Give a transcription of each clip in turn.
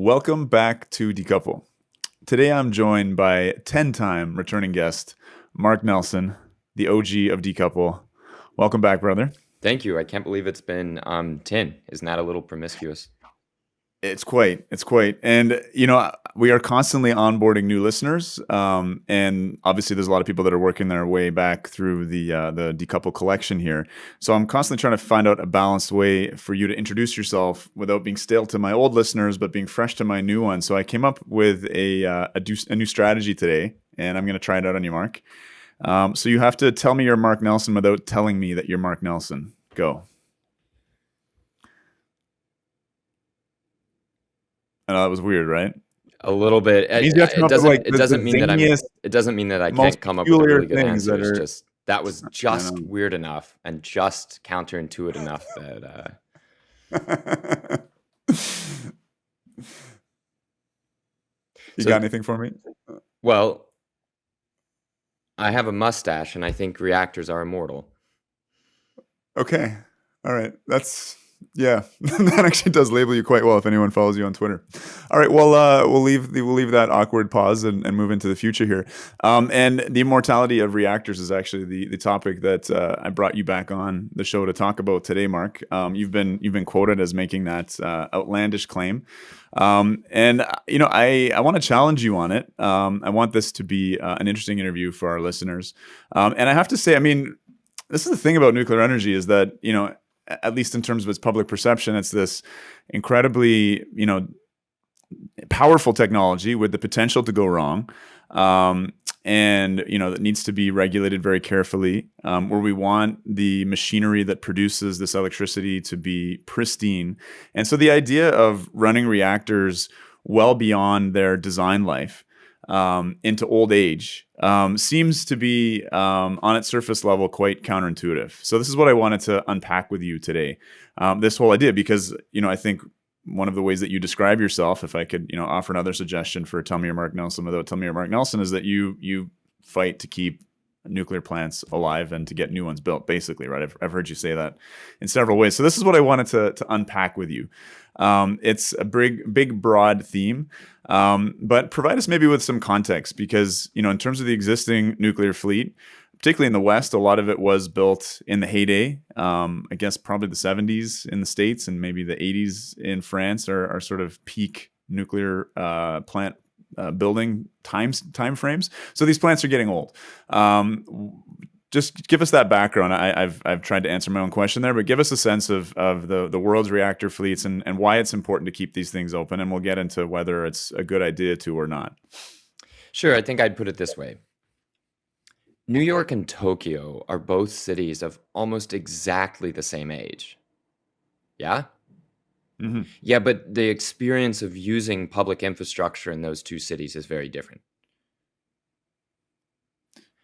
Welcome back to Decouple. Today I'm joined by 10-time returning guest, Mark Nelson, the OG of Decouple. Welcome back, brother. Thank you. I can't believe it's been 10. Isn't that a little promiscuous? It's quite. And, we are constantly onboarding new listeners. And obviously there's a lot of people that are working their way back through the Decouple collection here. So I'm constantly trying to find out a balanced way for you to introduce yourself without being stale to my old listeners, but being fresh to my new ones. So I came up with a new strategy today, and I'm going to try it out on you, Mark. So you have to tell me you're Mark Nelson without telling me that you're Mark Nelson. Go. I know that was weird, right? A little bit. It means you have to come It up with doesn't. like It the doesn't mean that I'm. zaniest, It doesn't mean that I most can't come up with a peculiar really good things answer. that It's are. just that was just I weird enough and just counterintuitive enough that. You So got anything for me? well, I have a mustache, and I think reactors are immortal. Okay. All right. Yeah. That actually does label you quite well if anyone follows you on Twitter. All right. Well, we'll leave that awkward pause and move into the future here. And the immortality of reactors is actually the topic that I brought you back on the show to talk about today, Mark. You've been quoted as making that outlandish claim. And I want to challenge you on it. I want this to be an interesting interview for our listeners. And I have to say, I mean, this is the thing about nuclear energy is that, at least in terms of its public perception, it's this incredibly, powerful technology with the potential to go wrong. And, that needs to be regulated very carefully, where we want the machinery that produces this electricity to be pristine. And so the idea of running reactors well beyond their design life into old age seems to be on its surface level quite counterintuitive. So this is what I wanted to unpack with you today. This whole idea, because I think one of the ways that you describe yourself, if I could offer another suggestion for tell me you're Mark Nelson without tell me you're Mark Nelson, is that you fight to keep nuclear plants alive and to get new ones built, basically, right? I've heard you say that in several ways. So this is what I wanted to unpack with you. It's a big, broad theme, but provide us maybe with some context because, in terms of the existing nuclear fleet, particularly in the West, a lot of it was built in the heyday. I guess probably the 70s in the States and maybe the 80s in France are sort of peak nuclear plant building time frames. So these plants are getting old. Just give us that background. I've tried to answer my own question there, but give us a sense of the world's reactor fleets and why it's important to keep these things open. And we'll get into whether it's a good idea to or not. Sure. I think I'd put it this way. New York and Tokyo are both cities of almost exactly the same age. Yeah? Mm-hmm. Yeah, but the experience of using public infrastructure in those two cities is very different.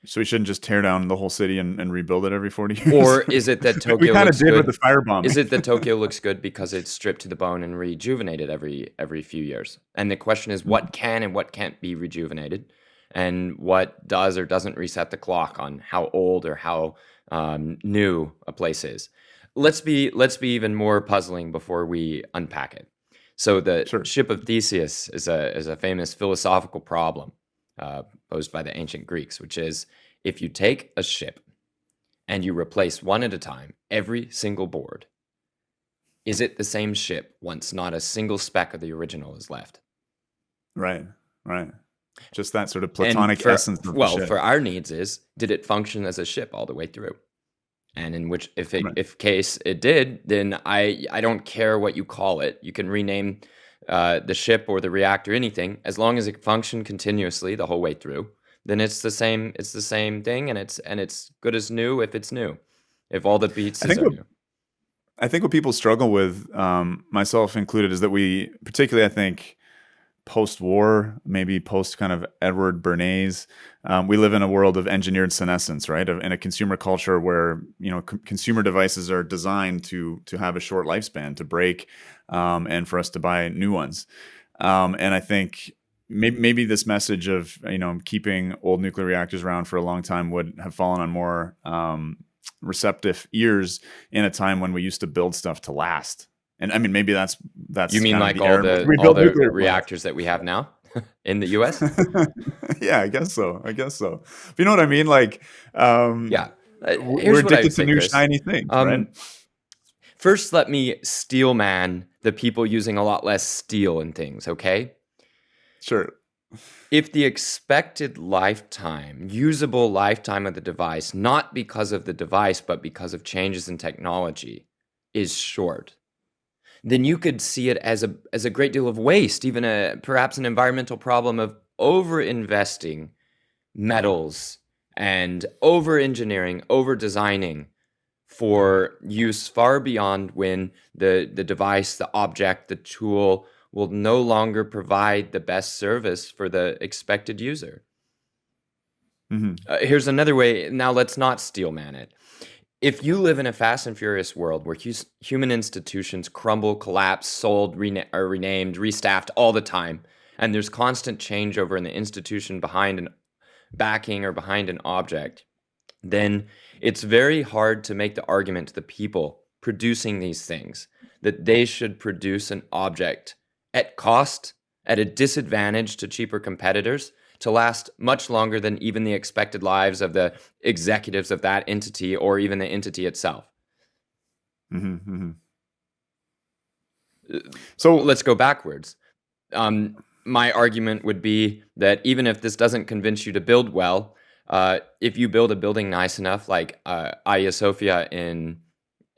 So we shouldn't just tear down the whole city and rebuild it every 40 years? Or is it that we Tokyo kind of looks did with good? the firebombing. Is it that Tokyo looks good because it's stripped to the bone and rejuvenated every few years? And the question is, what can and what can't be rejuvenated, and what does or doesn't reset the clock on how old or how new a place is? Let's be even more puzzling before we unpack it. So the Sure. ship of Theseus is a famous philosophical problem posed by the ancient Greeks, which is if you take a ship and you replace one at a time, every single board, is it the same ship once not a single speck of the original is left? Right. Just that sort of platonic essence of the ship. For our needs did it function as a ship all the way through? And in which, if case it did, then I don't care what you call it. You can rename the ship or the reactor anything, as long as it functioned continuously the whole way through. Then it's the same. It's the same thing, and it's good as new if it's new. If all the pieces are new. I think what people struggle with, myself included, is that we, particularly, I think, post-war, maybe post kind of Edward Bernays, we live in a world of engineered senescence, right? In a consumer culture where consumer devices are designed to have a short lifespan, to break, and for us to buy new ones. And I think maybe this message of keeping old nuclear reactors around for a long time would have fallen on more receptive ears in a time when we used to build stuff to last And I mean, maybe that's You mean kind of like the era we all build the nuclear plants. reactors that we have now in the US? Yeah, I guess so. I guess so. But you know what I mean? Like, Yeah. we're Here's what I would addicted to say, new Chris. shiny things, right? Um, First, let me steel man the people using a lot less steel in things, okay? Sure. If the expected lifetime, usable lifetime of the device, not because of the device, but because of changes in technology, is short, then you could see it as a great deal of waste, even perhaps an environmental problem of over investing metals and over engineering, over designing for use far beyond when the device, the object, the tool will no longer provide the best service for the expected user. Hmm. Here's another way. Now, let's not steel man it. If you live in a fast and furious world where human institutions crumble, collapse, sold, are renamed, restaffed all the time, and there's constant changeover in the institution behind an backing or behind an object, then it's very hard to make the argument to the people producing these things that they should produce an object at cost, at a disadvantage to cheaper competitors, to last much longer than even the expected lives of the executives of that entity or even the entity itself. Hmm. Hmm. So Let's go backwards. My argument would be that even if this doesn't convince you to build well, if you build a building nice enough, like Hagia Sophia in,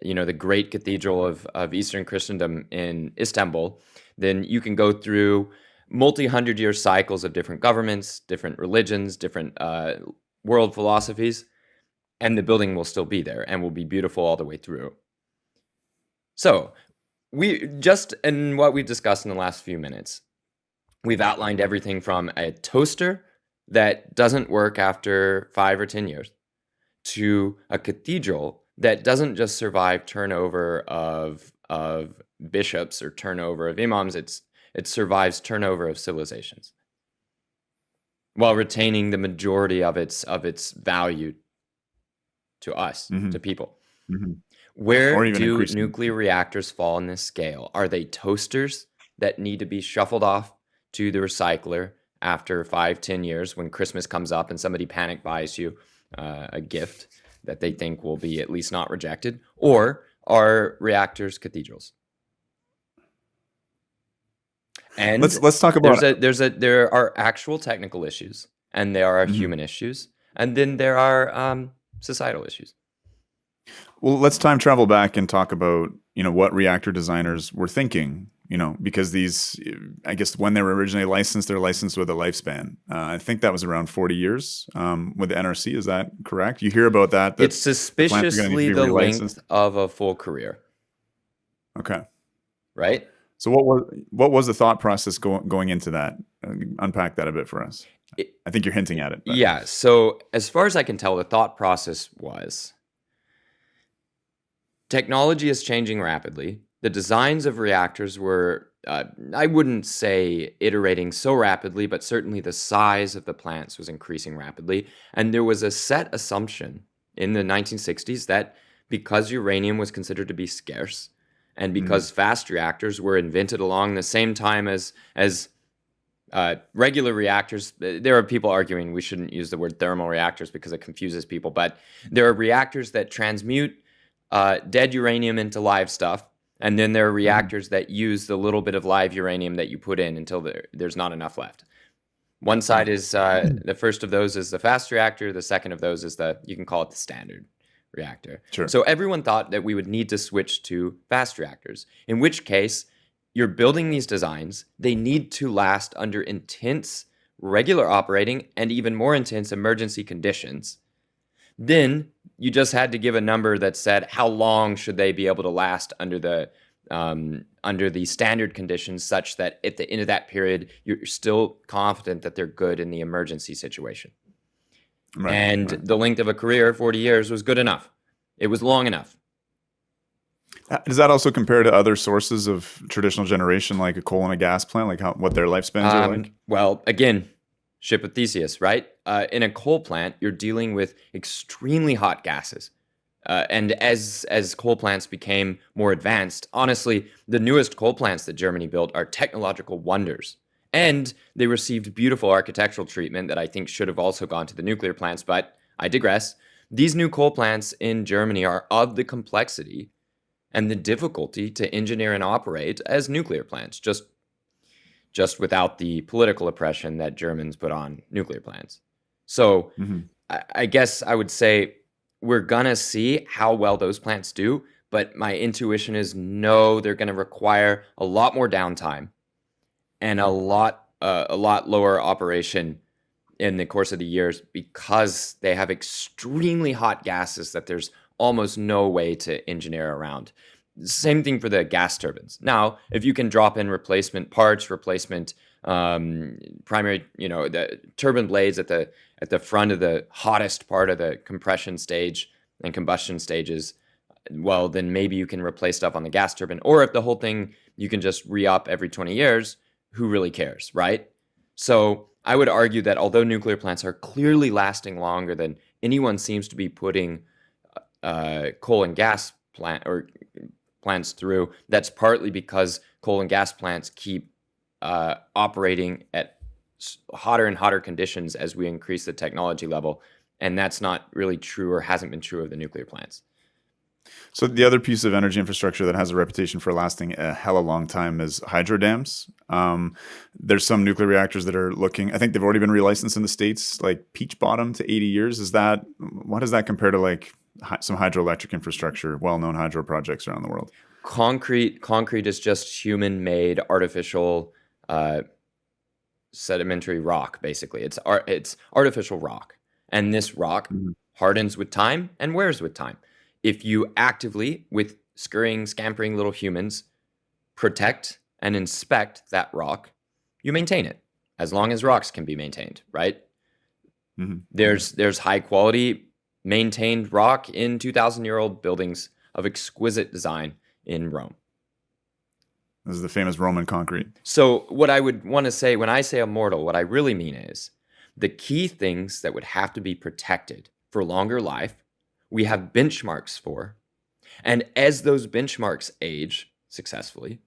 the great cathedral of Eastern Christendom in Istanbul, then you can go through multi-hundred-year cycles of different governments, different religions, different world philosophies, and the building will still be there and will be beautiful all the way through. So, we just in what we've discussed in the last few minutes, we've outlined everything from a toaster that doesn't work after 5 or 10 years to a cathedral that doesn't just survive turnover of bishops or turnover of imams. It survives turnover of civilizations while retaining the majority of its value to us, hmm. to people. Hmm. Where Or even do increasing. nuclear reactors fall in this scale? Are they toasters that need to be shuffled off to the recycler after 5, 10 years when Christmas comes up and somebody panic buys you a gift that they think will be at least not rejected? Or are reactors cathedrals? And Let's talk about. there are actual technical issues, and there are Mhm. human issues, and then there are societal issues. Well, let's time travel back and talk about, what reactor designers were thinking, because these, I guess when they were originally licensed, they're licensed with a lifespan. I think that was around 40 years with the NRC. Is that correct? You hear about that It's the plants are going to need suspiciously to be the relicensed. length of a full career, Okay. right? So what was the thought process going into that? Unpack that a bit for us. It- I think you're hinting at it, but yeah, so as far as I can tell, the thought process was technology is changing rapidly. The designs of reactors were, I wouldn't say iterating so rapidly, but certainly the size of the plants was increasing rapidly. And there was a set assumption in the 1960s that because uranium was considered to be scarce, and because fast reactors were invented along the same time as regular reactors, there are people arguing we shouldn't use the word thermal reactors because it confuses people, but there are reactors that transmute dead uranium into live stuff, and then there are reactors that use the little bit of live uranium that you put in until there's not enough left. One side is the first of those is the fast reactor. The second of those is you can call it the standard reactor. Sure. So everyone thought that we would need to switch to fast reactors, in which case you're building these designs. They need to last under intense regular operating and even more intense emergency conditions. Then you just had to give a number that said how long should they be able to last under the standard conditions, such that at the end of that period you're still confident that they're good in the emergency situation. Right, And right. the length of a career, 40 years, was good enough. It was long enough. Does that also compare to other sources of traditional generation, like a coal and a gas plant, like what their lifespans are like? Well, again, ship of Theseus, right? In a coal plant, you're dealing with extremely hot gases. And as coal plants became more advanced, honestly, the newest coal plants that Germany built are technological wonders. And they received beautiful architectural treatment that I think should have also gone to the nuclear plants, but I digress. These new coal plants in Germany are of the complexity and the difficulty to engineer and operate as nuclear plants, just without the political oppression that Germans put on nuclear plants. So Mhm. I guess I would say we're gonna see how well those plants do, but my intuition is no, they're gonna require a lot more downtime and a lot lower operation in the course of the years because they have extremely hot gases that there's almost no way to engineer around. Same thing for the gas turbines. Now, if you can drop in replacement parts, replacement primary, the turbine blades at the front of the hottest part of the compression stage and combustion stages, well, then maybe you can replace stuff on the gas turbine. Or if the whole thing you can just re-up every 20 years, who really cares, right? So I would argue that although nuclear plants are clearly lasting longer than anyone seems to be putting coal and gas plants through, that's partly because coal and gas plants keep operating at hotter and hotter conditions as we increase the technology level. And that's not really true or hasn't been true of the nuclear plants. So the other piece of energy infrastructure that has a reputation for lasting a hella long time is hydro dams. There's some nuclear reactors that are looking. I think they've already been relicensed in the States, like Peach Bottom to 80 years. What does that compare to like some hydroelectric infrastructure, well-known hydro projects around the world? Concrete is just human-made artificial sedimentary rock. Basically, it's artificial rock, and this rock hardens with time and wears with time. If you actively, with scurrying, scampering little humans, protect and inspect that rock, you maintain it, as long as rocks can be maintained, right? Mm-hmm. There's high quality maintained rock in 2,000-year-old buildings of exquisite design in Rome. This is the famous Roman concrete. So what I would want to say when I say immortal, what I really mean is the key things that would have to be protected for longer life, we have benchmarks for. And as those benchmarks age successfully,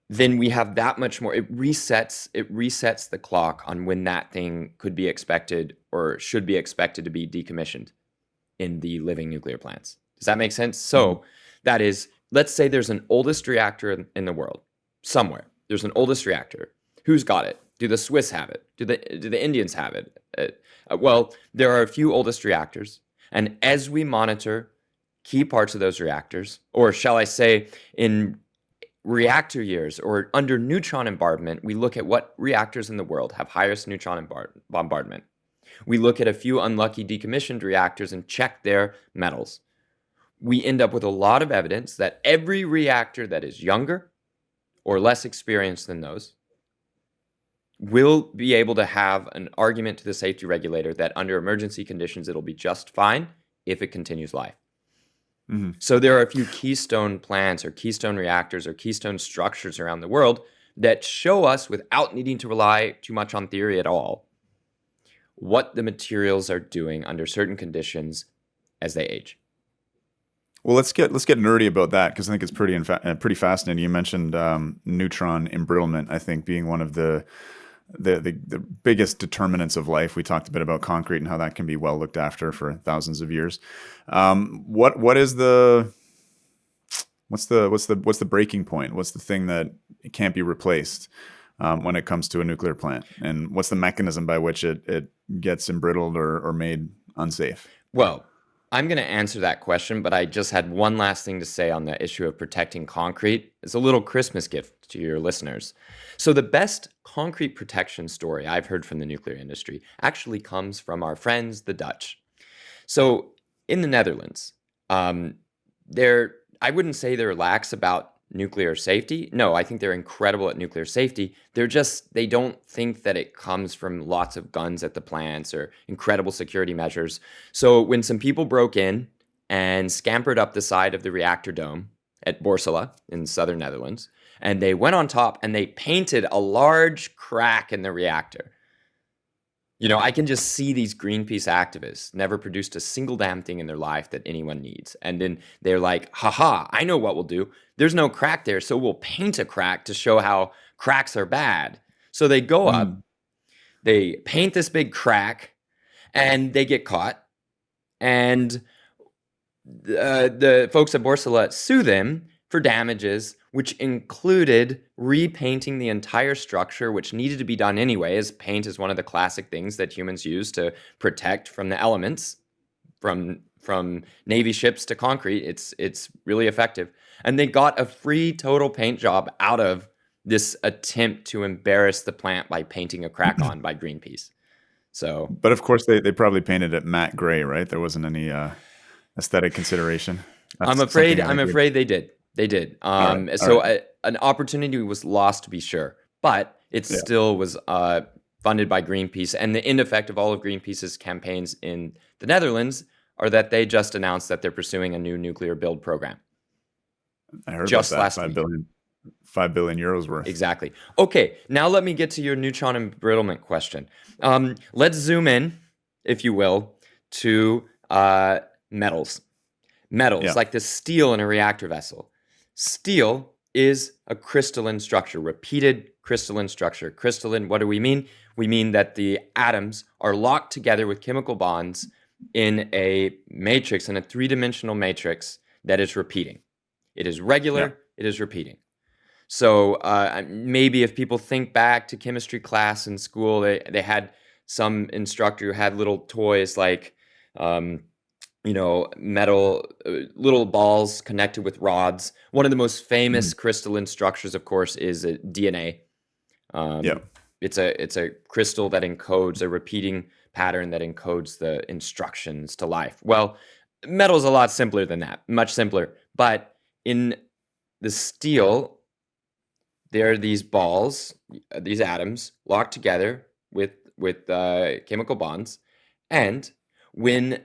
then we have that much more. It resets the clock on when that thing could be expected or should be expected to be decommissioned in the living nuclear plants. Does that make sense? So that is, let's say there's an oldest reactor in the world somewhere. There's an oldest reactor. Who's got it? Do the Swiss have it? Do the Indians have it? Well, there are a few oldest reactors. And as we monitor key parts of those reactors, or shall I say in reactor years or under neutron bombardment, we look at what reactors in the world have highest neutron bombardment. We look at a few unlucky decommissioned reactors and check their metals. We end up with a lot of evidence that every reactor that is younger or less experienced than those will be able to have an argument to the safety regulator that under emergency conditions, it'll be just fine if it continues life. Mm-hmm. So there are a few keystone plants or keystone reactors or keystone structures around the world that show us, without needing to rely too much on theory at all, what the materials are doing under certain conditions as they age. Well, let's get nerdy about that, because I think it's pretty fascinating. You mentioned neutron embrittlement, I think, being one of the biggest determinants of life. We talked a bit about concrete and how that can be well looked after for thousands of years. What's the breaking point? What's the thing that it can't be replaced when it comes to a nuclear plant? And what's the mechanism by which it gets embrittled or made unsafe? Well, I'm going to answer that question, but I just had one last thing to say on the issue of protecting concrete. It's a little Christmas gift to your listeners. So the best concrete protection story I've heard from the nuclear industry actually comes from our friends, the Dutch. So in the Netherlands, I wouldn't say they're lax about nuclear safety. No, I think they're incredible at nuclear safety. They don't think that it comes from lots of guns at the plants or incredible security measures. So when some people broke in and scampered up the side of the reactor dome at Borssele in southern Netherlands, and they went on top and they painted a large crack in the reactor. I can just see these Greenpeace activists never produced a single damn thing in their life that anyone needs. And then they're like, haha, I know what we'll do. There's no crack there, so we'll paint a crack to show how cracks are bad. So they go up, they paint this big crack, and they get caught. And the folks at Borsalett sue them for damages, which included repainting the entire structure, which needed to be done anyway, as paint is one of the classic things that humans use to protect from the elements, from Navy ships to concrete. It's really effective. And they got a free total paint job out of this attempt to embarrass the plant by painting a crack on by Greenpeace. So, But of course, they probably painted it matte gray, right? There wasn't any aesthetic consideration. I'm afraid they did. They did. An opportunity was lost, to be sure, but it still was funded by Greenpeace. And the end effect of all of Greenpeace's campaigns in the Netherlands are that they just announced that they're pursuing a new nuclear build program. I heard just about that. last week. 5 billion euros worth. Exactly. Okay, now let me get to your neutron embrittlement question. Let's zoom in, if you will, to metals. Metals, like the steel in a reactor vessel. Steel is a crystalline structure, repeated crystalline structure. Crystalline, what do we mean? We mean that the atoms are locked together with chemical bonds in a matrix, in a three-dimensional matrix that is repeating. It is regular, it is repeating. So maybe if people think back to chemistry class in school, they had some instructor who had little toys like, metal, little balls connected with rods. One of the most famous crystalline structures, of course, is DNA. It's a crystal that encodes a repeating pattern that encodes the instructions to life. Well, metal is a lot simpler than that, much simpler. But in the steel, there are these balls, these atoms locked together with chemical bonds, and when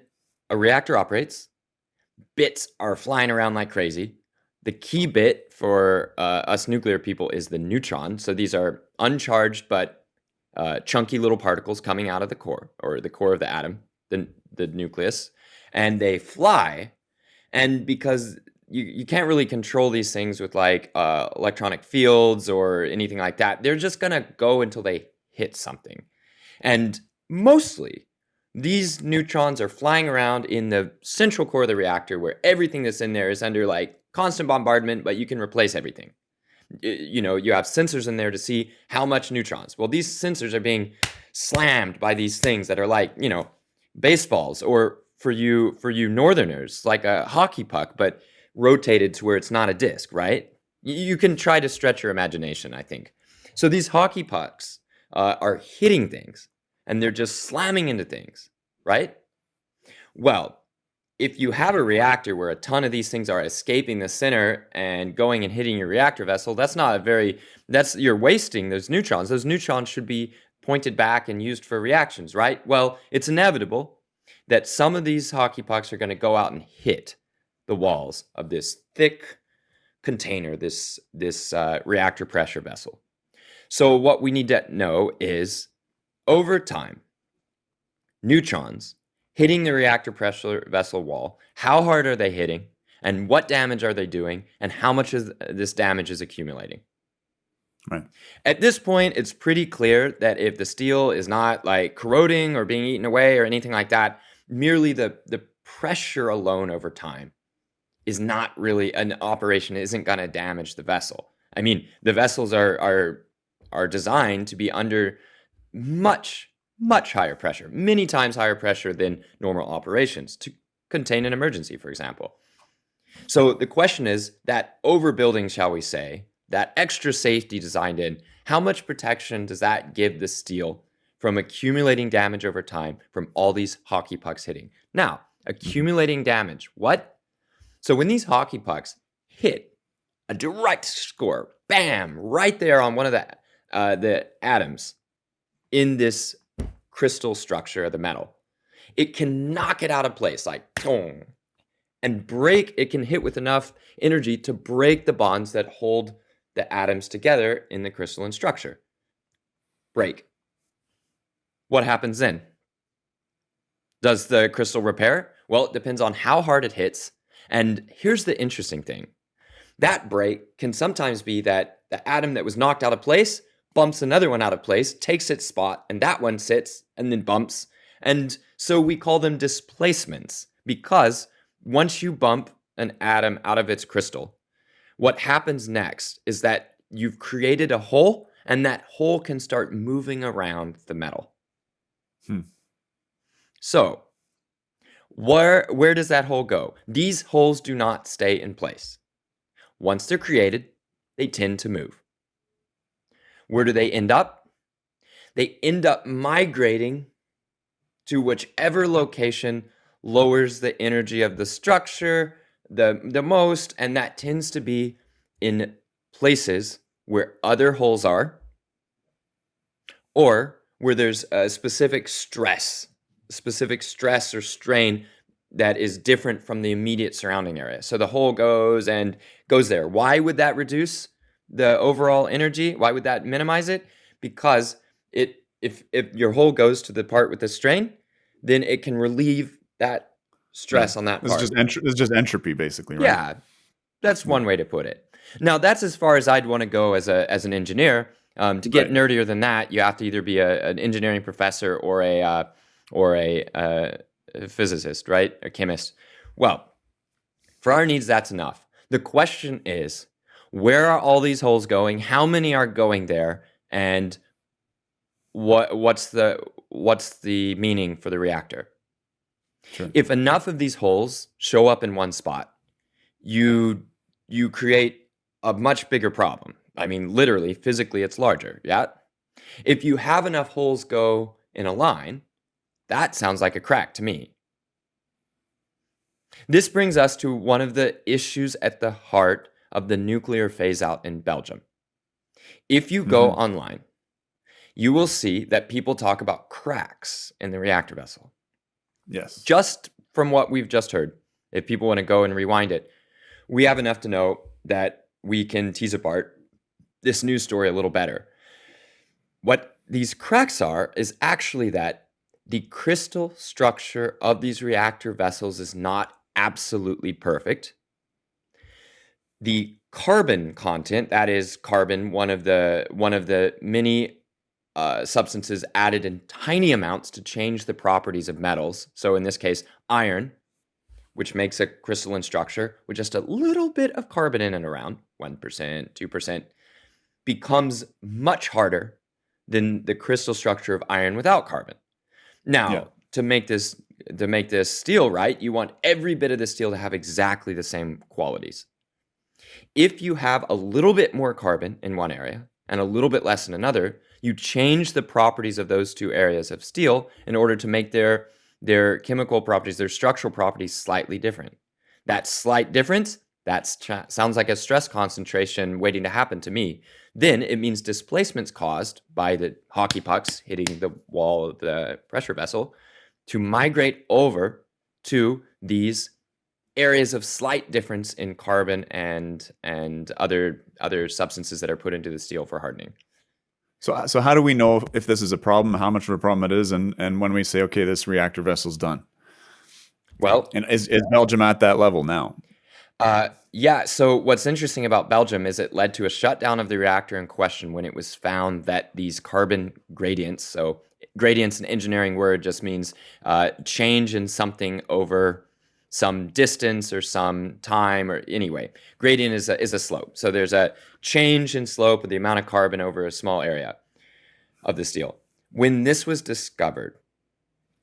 a reactor operates, bits are flying around like crazy. The key bit for us nuclear people is the neutron. So these are uncharged but chunky little particles coming out of the core, or the core of the atom, the nucleus, and they fly. And because you can't really control these things with like electronic fields or anything like that, they're just gonna go until they hit something. And mostly, these neutrons are flying around in the central core of the reactor, where everything that's in there is under like constant bombardment, but you can replace everything. You have sensors in there to see how much neutrons. Well, these sensors are being slammed by these things that are like, baseballs, or for you northerners, like a hockey puck, but rotated to where it's not a disc, right? You can try to stretch your imagination, I think. So these hockey pucks are hitting things, and they're just slamming into things, right? Well, if you have a reactor where a ton of these things are escaping the center and going and hitting your reactor vessel, you're wasting those neutrons. Those neutrons should be pointed back and used for reactions, right? Well, it's inevitable that some of these hockey pucks are going to go out and hit the walls of this thick container, this reactor pressure vessel. So what we need to know is, over time, neutrons hitting the reactor pressure vessel wall, how hard are they hitting, and what damage are they doing, and how much of this damage is accumulating? Right. At this point, it's pretty clear that if the steel is not like corroding or being eaten away or anything like that, merely the pressure alone over time is not really an operation, isn't going to damage the vessel. I mean, the vessels are designed to be under much higher pressure, many times higher pressure than normal operations to contain an emergency, for example. So the question is, that overbuilding, shall we say, that extra safety designed in, how much protection does that give the steel from accumulating damage over time from all these hockey pucks hitting? Now, accumulating damage, what? So when these hockey pucks hit a direct score, bam, right there on one of the atoms in this crystal structure of the metal, it can knock it out of place, like boom, and break. It can hit with enough energy to break the bonds that hold the atoms together in the crystalline structure. Break. What happens then? Does the crystal repair? Well, it depends on how hard it hits. And here's the interesting thing. That break can sometimes be that the atom that was knocked out of place bumps another one out of place, takes its spot, and that one sits and then bumps. And so we call them displacements, because once you bump an atom out of its crystal, what happens next is that you've created a hole, and that hole can start moving around the metal. So where does that hole go? These holes do not stay in place. Once they're created, they tend to move. Where do they end up? They end up migrating to whichever location lowers the energy of the structure the most, and that tends to be in places where other holes are, or where there's a specific stress or strain that is different from the immediate surrounding area. So the hole goes there. Why would that reduce the overall energy? Why would that minimize it? Because if your hole goes to the part with the strain, then it can relieve that stress on that part. It's just entropy, basically, right? Yeah, that's one way to put it. Now, that's as far as I'd want to go as an engineer. To get nerdier than that, you have to either be an engineering professor or a physicist, right? A chemist. Well, for our needs, that's enough. The question is, where are all these holes going? How many are going there? And what's the meaning for the reactor? Sure. If enough of these holes show up in one spot, you create a much bigger problem. I mean, literally, physically, it's larger, yeah? If you have enough holes go in a line, that sounds like a crack to me. This brings us to one of the issues at the heart of the nuclear phase-out in Belgium. If you go online, you will see that people talk about cracks in the reactor vessel. Yes. Just from what we've just heard, if people want to go and rewind it, we have enough to know that we can tease apart this news story a little better. What these cracks are is actually that the crystal structure of these reactor vessels is not absolutely perfect. The carbon content, that is carbon, one of the many substances added in tiny amounts to change the properties of metals. So in this case, iron, which makes a crystalline structure with just a little bit of carbon in and around, 1%, 2%, becomes much harder than the crystal structure of iron without carbon. Now, to make this steel right, you want every bit of the steel to have exactly the same qualities. If you have a little bit more carbon in one area and a little bit less in another, you change the properties of those two areas of steel in order to make their chemical properties, their structural properties slightly different. That slight difference, sounds like a stress concentration waiting to happen to me. Then it means displacements caused by the hockey pucks hitting the wall of the pressure vessel to migrate over to these areas of slight difference in carbon and other substances that are put into the steel for hardening. So how do we know if this is a problem, how much of a problem it is, and when we say, okay, this reactor vessel's done? Well, and is Belgium at that level now? Yeah, so what's interesting about Belgium is it led to a shutdown of the reactor in question when it was found that these carbon gradients, so gradients in engineering word just means change in something over some distance or some time, or anyway, gradient is a slope. So there's a change in slope of the amount of carbon over a small area of the steel. When this was discovered,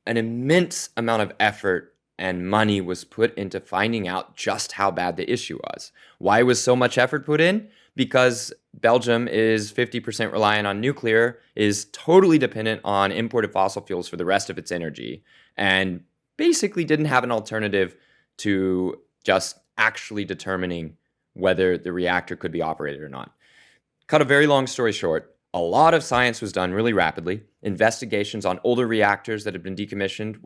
an immense amount of effort and money was put into finding out just how bad the issue was. Why was so much effort put in? Because Belgium is 50% reliant on nuclear, is totally dependent on imported fossil fuels for the rest of its energy, and basically didn't have an alternative to just actually determining whether the reactor could be operated or not. Cut a very long story short, a lot of science was done really rapidly. Investigations on older reactors that had been decommissioned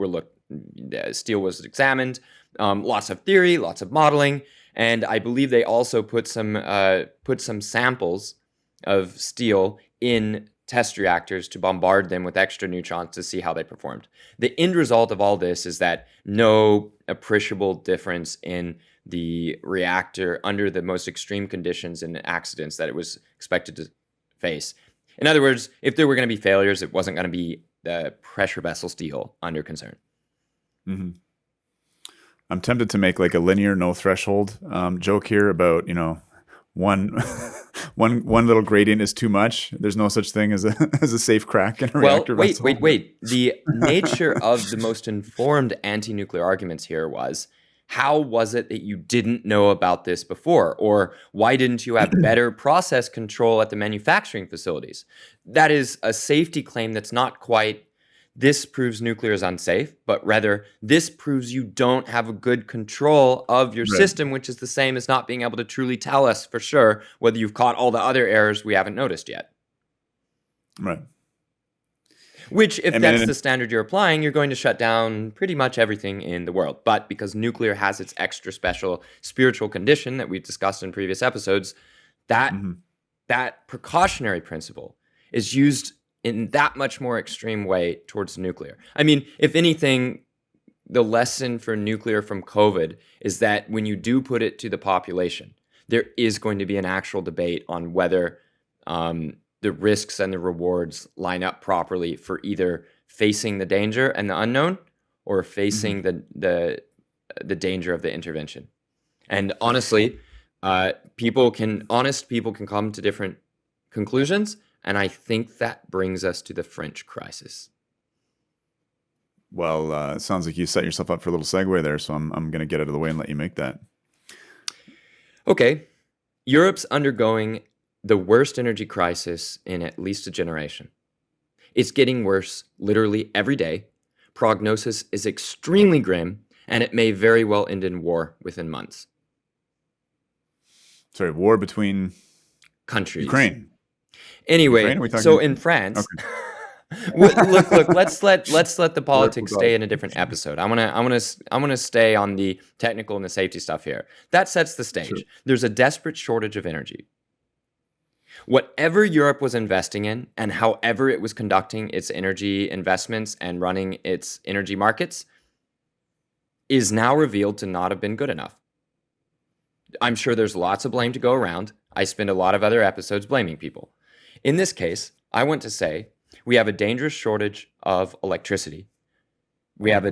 steel was examined, lots of theory, lots of modeling, and I believe they also put some samples of steel in test reactors to bombard them with extra neutrons to see how they performed. The end result of all this is that no appreciable difference in the reactor under the most extreme conditions and accidents that it was expected to face. In other words, if there were going to be failures, it wasn't going to be the pressure vessel steel under concern. Mm-hmm. I'm tempted to make like a linear no threshold joke here about, one one little gradient is too much. There's no such thing as a safe crack in a reactor vessel. Wait. The nature of the most informed anti-nuclear arguments here was, how was it that you didn't know about this before? Or why didn't you have better process control at the manufacturing facilities? That is a safety claim that's not quite, this proves nuclear is unsafe, but rather this proves you don't have a good control of your system, which is the same as not being able to truly tell us for sure whether you've caught all the other errors we haven't noticed yet. Right. Which, if that's the standard you're applying, you're going to shut down pretty much everything in the world. But because nuclear has its extra special spiritual condition that we've discussed in previous episodes, that precautionary principle is used in that much more extreme way towards nuclear. I mean, if anything, the lesson for nuclear from COVID is that when you do put it to the population, there is going to be an actual debate on whether the risks and the rewards line up properly for either facing the danger and the unknown or facing the danger of the intervention. And honestly, honest people can come to different conclusions. And I think that brings us to the French crisis. Well, it sounds like you set yourself up for a little segue there, so I'm going to get out of the way and let you make that. Okay. Europe's undergoing the worst energy crisis in at least a generation. It's getting worse literally every day. Prognosis is extremely grim, and it may very well end in war within months. Sorry, war between countries. Ukraine. Anyway, so in France, look, let's let the politics stay in a different episode. I want to stay on the technical and the safety stuff here. That sets the stage. Sure. There's a desperate shortage of energy. Whatever Europe was investing in and however it was conducting its energy investments and running its energy markets is now revealed to not have been good enough. I'm sure there's lots of blame to go around. I spend a lot of other episodes blaming people. In this case, I want to say we have a dangerous shortage of electricity. We have a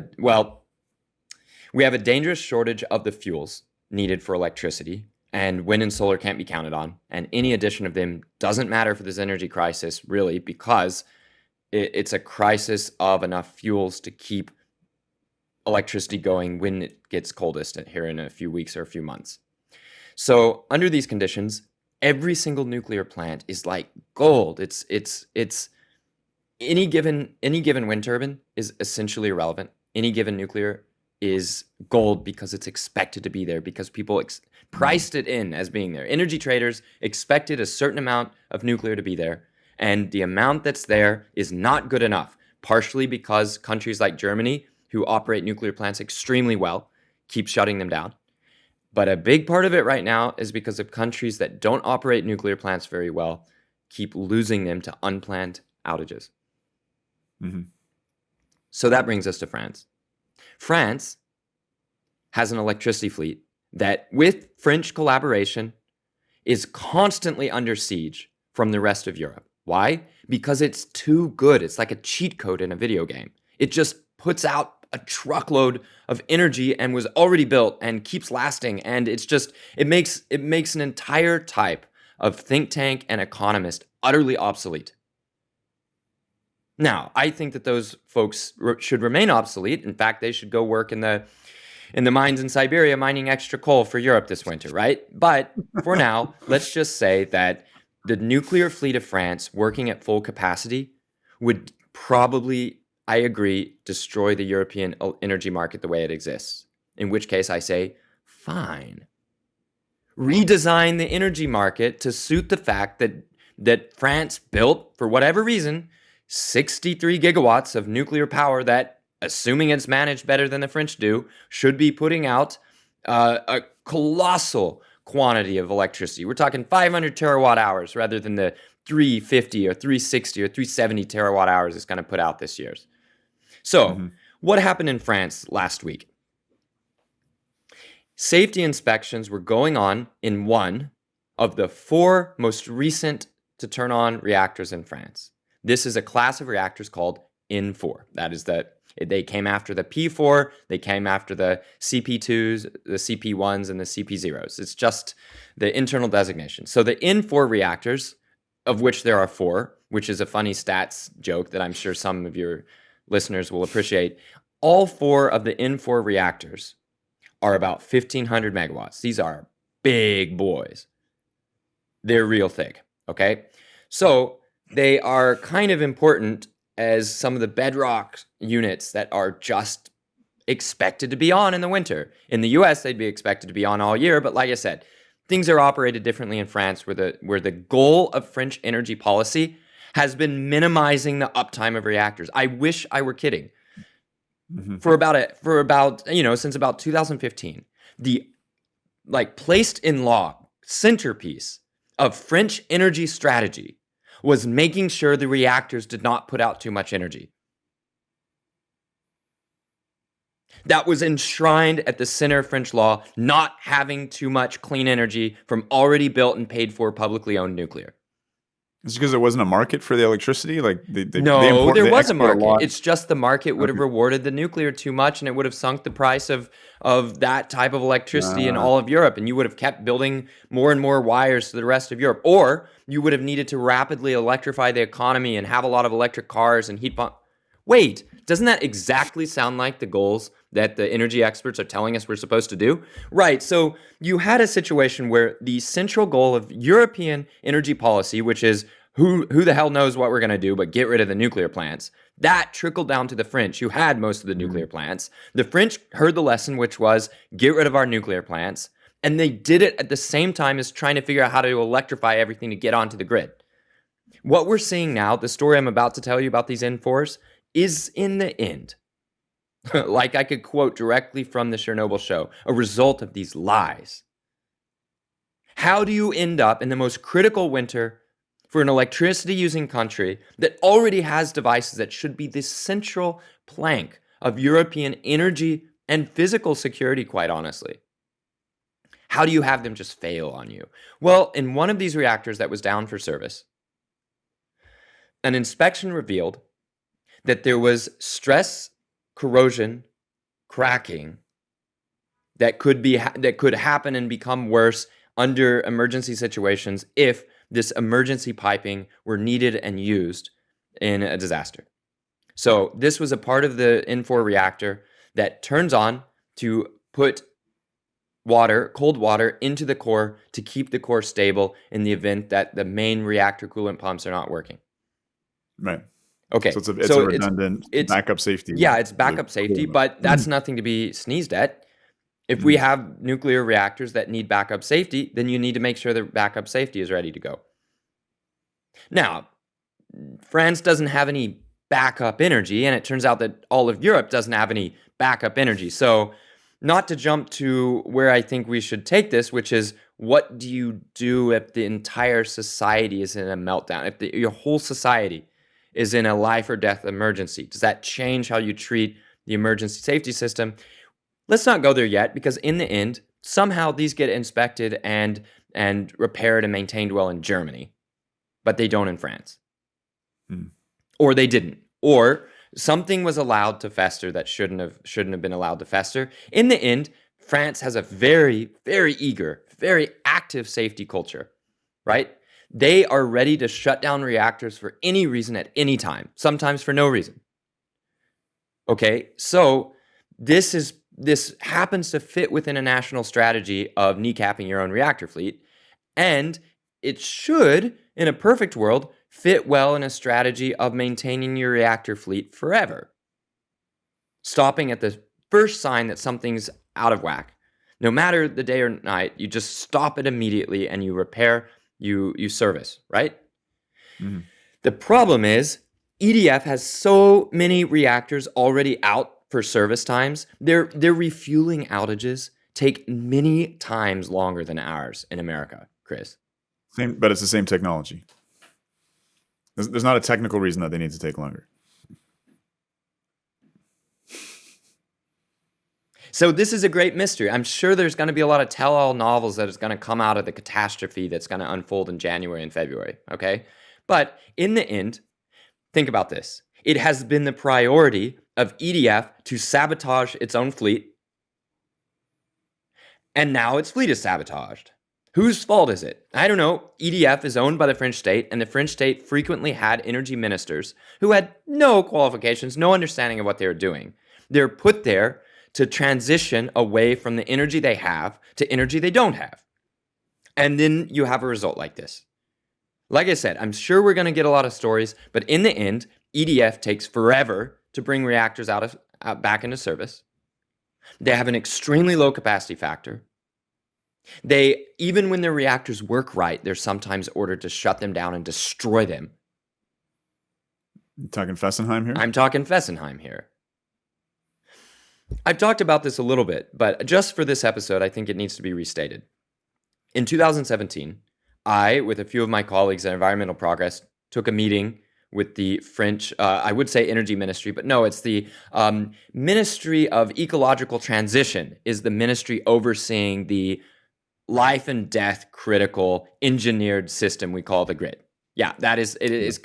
dangerous shortage of the fuels needed for electricity, and wind and solar can't be counted on. And any addition of them doesn't matter for this energy crisis, really, because it's a crisis of enough fuels to keep electricity going when it gets coldest here in a few weeks or a few months. So under these conditions, every single nuclear plant is like gold. It's any given wind turbine is essentially irrelevant. Any given nuclear is gold because it's expected to be there, because people priced it in as being there. Energy traders expected a certain amount of nuclear to be there, and the amount that's there is not good enough, partially because countries like Germany, who operate nuclear plants extremely well, keep shutting them down. But a big part of it right now is because of countries that don't operate nuclear plants very well keep losing them to unplanned outages. So that brings us to France. France has an electricity fleet that, with French collaboration, is constantly under siege from the rest of Europe. Why? Because it's too good. It's like a cheat code in a video game. It just puts out a truckload of energy and was already built and keeps lasting. And it makes an entire type of think tank and economist utterly obsolete. Now, I think that those folks should remain obsolete. In fact, they should go work in the mines in Siberia mining extra coal for Europe this winter, right? But for now, let's just say that the nuclear fleet of France working at full capacity would probably, I agree, destroy the European energy market the way it exists. In which case I say, fine. Redesign the energy market to suit the fact that France built, for whatever reason, 63 gigawatts of nuclear power that, assuming it's managed better than the French do, should be putting out a colossal quantity of electricity. We're talking 500 terawatt hours rather than the 350 or 360 or 370 terawatt hours it's going to put out this year. So what happened in France last week? Safety inspections were going on in one of the 4 most recent to turn on reactors in France. This is a class of reactors called N4. That is they came after the P4, they came after the CP2s, the CP1s, and the CP0s. It's just the internal designation. So the N4 reactors, of which there are 4, which is a funny stats joke that I'm sure some of your listeners will appreciate. All 4 of the N4 reactors are about 1,500 megawatts. These are big boys. They're real thick, okay? So they are kind of important as some of the bedrock units that are just expected to be on in the winter. In the US, they'd be expected to be on all year, but like I said, things are operated differently in France, where the goal of French energy policy has been minimizing the uptime of reactors. I wish I were kidding. For about since about 2015, the placed in law centerpiece of French energy strategy was making sure the reactors did not put out too much energy. That was enshrined at the center of French law, not having too much clean energy from already built and paid for publicly owned nuclear. It's because there wasn't a market for the electricity? Like there was a market. It's just the market would have rewarded the nuclear too much, and it would have sunk the price of that type of electricity in all of Europe, and you would have kept building more and more wires to the rest of Europe. Or you would have needed to rapidly electrify the economy and have a lot of electric cars and heat pumps. Wait, doesn't that exactly sound like the goals that the energy experts are telling us we're supposed to do? Right, so you had a situation where the central goal of European energy policy, which is who the hell knows what we're going to do, but get rid of the nuclear plants, that trickled down to the French, who had most of the nuclear plants. The French heard the lesson, which was get rid of our nuclear plants, and they did it at the same time as trying to figure out how to electrify everything to get onto the grid. What we're seeing now, the story I'm about to tell you about these N4s, is in the end, like I could quote directly from the Chernobyl show, a result of these lies. How do you end up in the most critical winter for an electricity-using country that already has devices that should be the central plank of European energy and physical security, quite honestly? How do you have them just fail on you? Well, in one of these reactors that was down for service, an inspection revealed that there was stress, corrosion, cracking that could happen and become worse under emergency situations if this emergency piping were needed and used in a disaster. So this was a part of the N4 reactor that turns on to put cold water into the core to keep the core stable in the event that the main reactor coolant pumps are not working. Right. Okay. So it's a redundant backup safety. Yeah, it's backup safety, but that's nothing to be sneezed at. If we have nuclear reactors that need backup safety, then you need to make sure the backup safety is ready to go. Now, France doesn't have any backup energy, and it turns out that all of Europe doesn't have any backup energy. So not to jump to where I think we should take this, which is what do you do if the entire society is in a meltdown? If your whole society is in a life or death emergency, does that change how you treat the emergency safety system? Let's not go there yet, because in the end, somehow these get inspected and repaired and maintained well in Germany, but they don't in France. Or they didn't. Or something was allowed to fester that shouldn't have been allowed to fester. In the end, France has a very, very eager, very active safety culture, right? They are ready to shut down reactors for any reason at any time, sometimes for no reason. Okay, so this happens to fit within a national strategy of kneecapping your own reactor fleet, and it should, in a perfect world, fit well in a strategy of maintaining your reactor fleet forever. Stopping at the first sign that something's out of whack. No matter the day or night, you just stop it immediately and you repair, you service, right? Mm-hmm. The problem is EDF has so many reactors already out for service times. Their refueling outages take many times longer than ours in America, Chris. But it's the same technology. There's not a technical reason that they need to take longer. So this is a great mystery. I'm sure there's going to be a lot of tell-all novels that is going to come out of the catastrophe that's going to unfold in January and February, okay? But in the end, think about this. It has been the priority of EDF to sabotage its own fleet, and now its fleet is sabotaged. Whose fault is it? I don't know. EDF is owned by the French state, and the French state frequently had energy ministers who had no qualifications, no understanding of what they were doing. They're put there to transition away from the energy they have to energy they don't have. And then you have a result like this. Like I said, I'm sure we're going to get a lot of stories, but in the end, EDF takes forever to bring reactors back into service. They have an extremely low capacity factor. Even when their reactors work right, they're sometimes ordered to shut them down and destroy them. You talking Fessenheim here? I'm talking Fessenheim here. I've talked about this a little bit, but just for this episode, I think it needs to be restated. In 2017, I, with a few of my colleagues at Environmental Progress, took a meeting with the French, I would say energy ministry, but no, it's the Ministry of Ecological Transition is the ministry overseeing the life and death critical engineered system we call the grid. Yeah, it is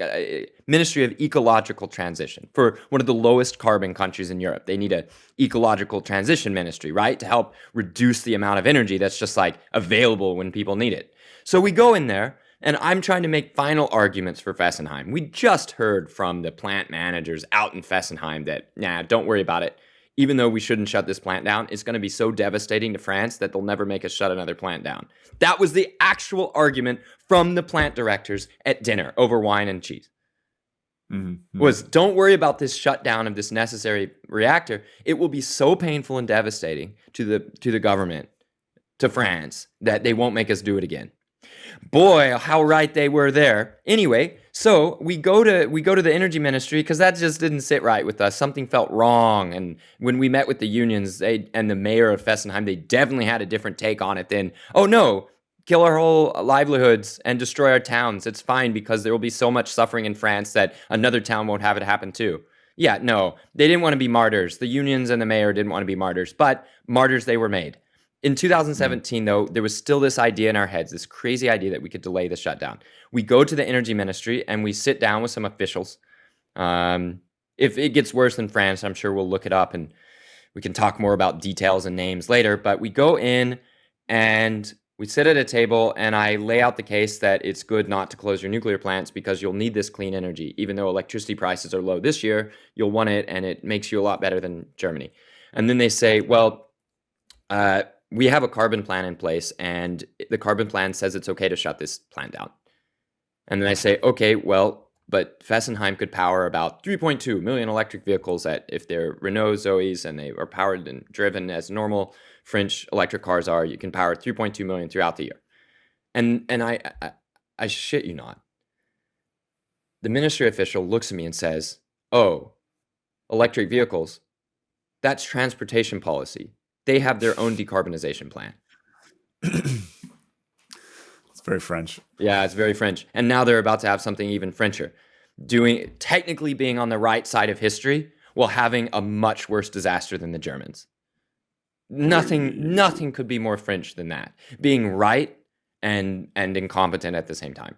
Ministry of Ecological Transition. For one of the lowest carbon countries in Europe, they need an ecological transition ministry, right? To help reduce the amount of energy that's just like available when people need it. So we go in there, and I'm trying to make final arguments for Fessenheim. We just heard from the plant managers out in Fessenheim that, don't worry about it. Even though we shouldn't shut this plant down, it's going to be so devastating to France that they'll never make us shut another plant down. That was the actual argument from the plant directors at dinner over wine and cheese. Was don't worry about this shutdown of this necessary reactor. It will be so painful and devastating to the government, to France, that they won't make us do it again. Boy, how right they were there. Anyway, so we go to the energy ministry because that just didn't sit right with us. Something felt wrong. And when we met with the unions and the mayor of Fessenheim, they definitely had a different take on it than, oh no, kill our whole livelihoods and destroy our towns. It's fine because there will be so much suffering in France that another town won't have it happen too. Yeah, no, they didn't want to be martyrs. The unions and the mayor didn't want to be martyrs, but martyrs they were made. In 2017, though, there was still this idea in our heads, this crazy idea that we could delay the shutdown. We go to the energy ministry and we sit down with some officials. If it gets worse than France, I'm sure we'll look it up and we can talk more about details and names later. But we go in and we sit at a table and I lay out the case that it's good not to close your nuclear plants because you'll need this clean energy. Even though electricity prices are low this year, you'll want it and it makes you a lot better than Germany. And then they say, well, we have a carbon plan in place and the carbon plan says it's okay to shut this plant down. And then I say, okay, well, but Fessenheim could power about 3.2 million electric vehicles if they're Renault Zoes and they are powered and driven as normal French electric cars are. You can power 3.2 million throughout the year. And I shit you not. The ministry official looks at me and says, oh, electric vehicles, that's transportation policy. They have their own decarbonization plan. It's very French. Yeah, it's very French. And now they're about to have something even Frencher. Technically being on the right side of history while having a much worse disaster than the Germans. Nothing could be more French than that. Being right and incompetent at the same time.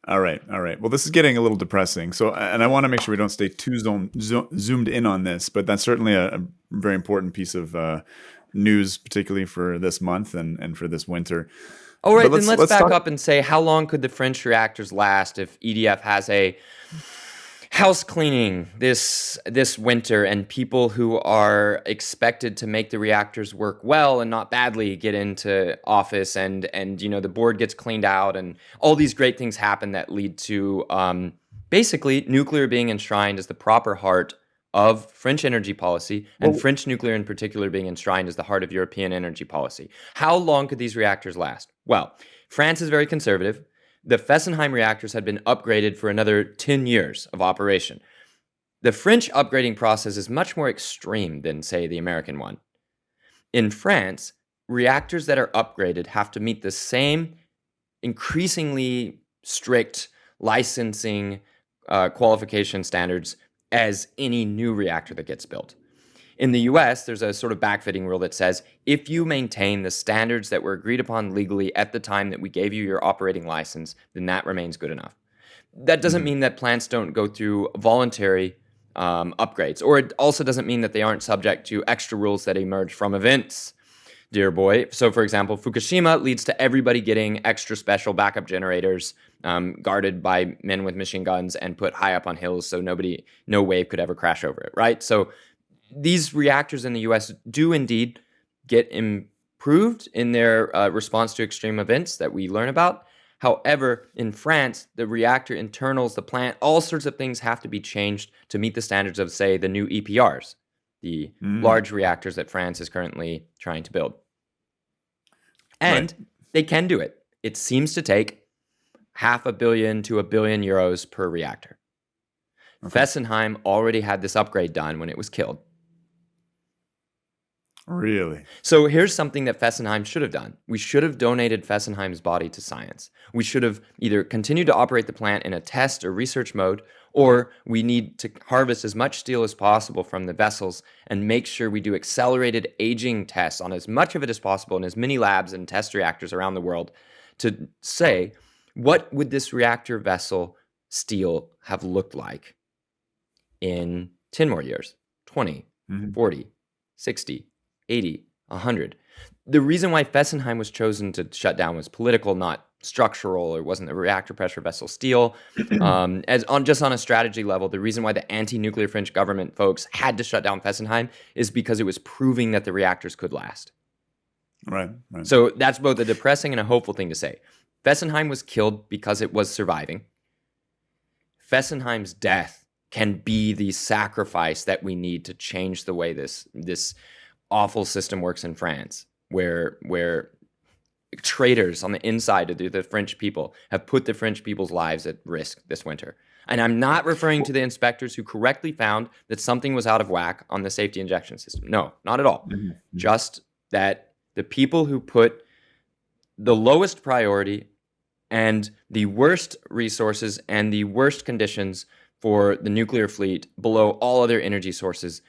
All right. Well, this is getting a little depressing. So, and I want to make sure we don't stay too zoomed in on this, but that's certainly a very important piece of news, particularly for this month and for this winter. All right, then let's back up and say, how long could the French reactors last if EDF has a house cleaning this winter and people who are expected to make the reactors work well and not badly get into office and the board gets cleaned out and all these great things happen that lead to basically nuclear being enshrined as the proper heart of French energy policy and French nuclear in particular being enshrined as the heart of European energy policy. How long could these reactors last? Well, France is very conservative. The Fessenheim reactors had been upgraded for another 10 years of operation. The French upgrading process is much more extreme than, say, the American one. In France, reactors that are upgraded have to meet the same increasingly strict licensing qualification standards as any new reactor that gets built. In the US, there's a sort of backfitting rule that says if you maintain the standards that were agreed upon legally at the time that we gave you your operating license, then that remains good enough. That doesn't mean that plants don't go through voluntary upgrades, or it also doesn't mean that they aren't subject to extra rules that emerge from events, dear boy. So, for example, Fukushima leads to everybody getting extra special backup generators guarded by men with machine guns and put high up on hills so no wave could ever crash over it, right? So these reactors in the US do indeed get improved in their response to extreme events that we learn about. However, in France, the reactor internals, the plant, all sorts of things have to be changed to meet the standards of, say, the new EPRs, the large reactors that France is currently trying to build. And they can do it. It seems to take €500 million to €1 billion per reactor. Fessenheim already had this upgrade done when it was killed. Really? So here's something that Fessenheim should have done. We should have donated Fessenheim's body to science. We should have either continued to operate the plant in a test or research mode, or we need to harvest as much steel as possible from the vessels and make sure we do accelerated aging tests on as much of it as possible in as many labs and test reactors around the world to say, what would this reactor vessel steel have looked like in 10 more years, 20, 40, 60, 80, 100. The reason why Fessenheim was chosen to shut down was political, not structural. It wasn't the reactor pressure vessel steel. Just on a strategy level, the reason why the anti-nuclear French government folks had to shut down Fessenheim is because it was proving that the reactors could last. Right. So that's both a depressing and a hopeful thing to say. Fessenheim was killed because it was surviving. Fessenheim's death can be the sacrifice that we need to change the way this awful system works in France, where traitors on the inside of the French people have put the French people's lives at risk this winter. And I'm not referring to the inspectors who correctly found that something was out of whack on the safety injection system. No, not at all. Just that the people who put the lowest priority and the worst resources and the worst conditions for the nuclear fleet below all other energy sources,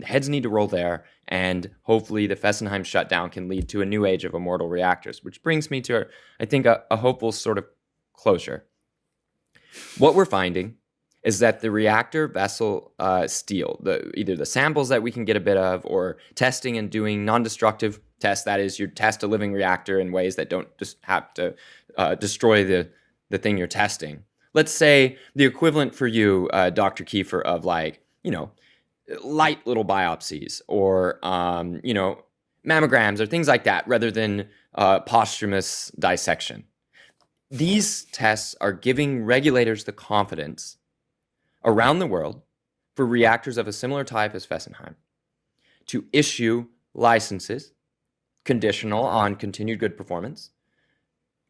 heads need to roll there, and hopefully the Fessenheim shutdown can lead to a new age of immortal reactors, which brings me to, I think, a hopeful sort of closure. What we're finding is that the reactor vessel steel, either the samples that we can get a bit of, or testing and doing non-destructive tests, that is, you test a living reactor in ways that don't just have to destroy the thing you're testing. Let's say the equivalent for you, Dr. Kiefer, of light little biopsies or, mammograms or things like that, rather than posthumous dissection. These tests are giving regulators the confidence around the world for reactors of a similar type as Fessenheim to issue licenses conditional on continued good performance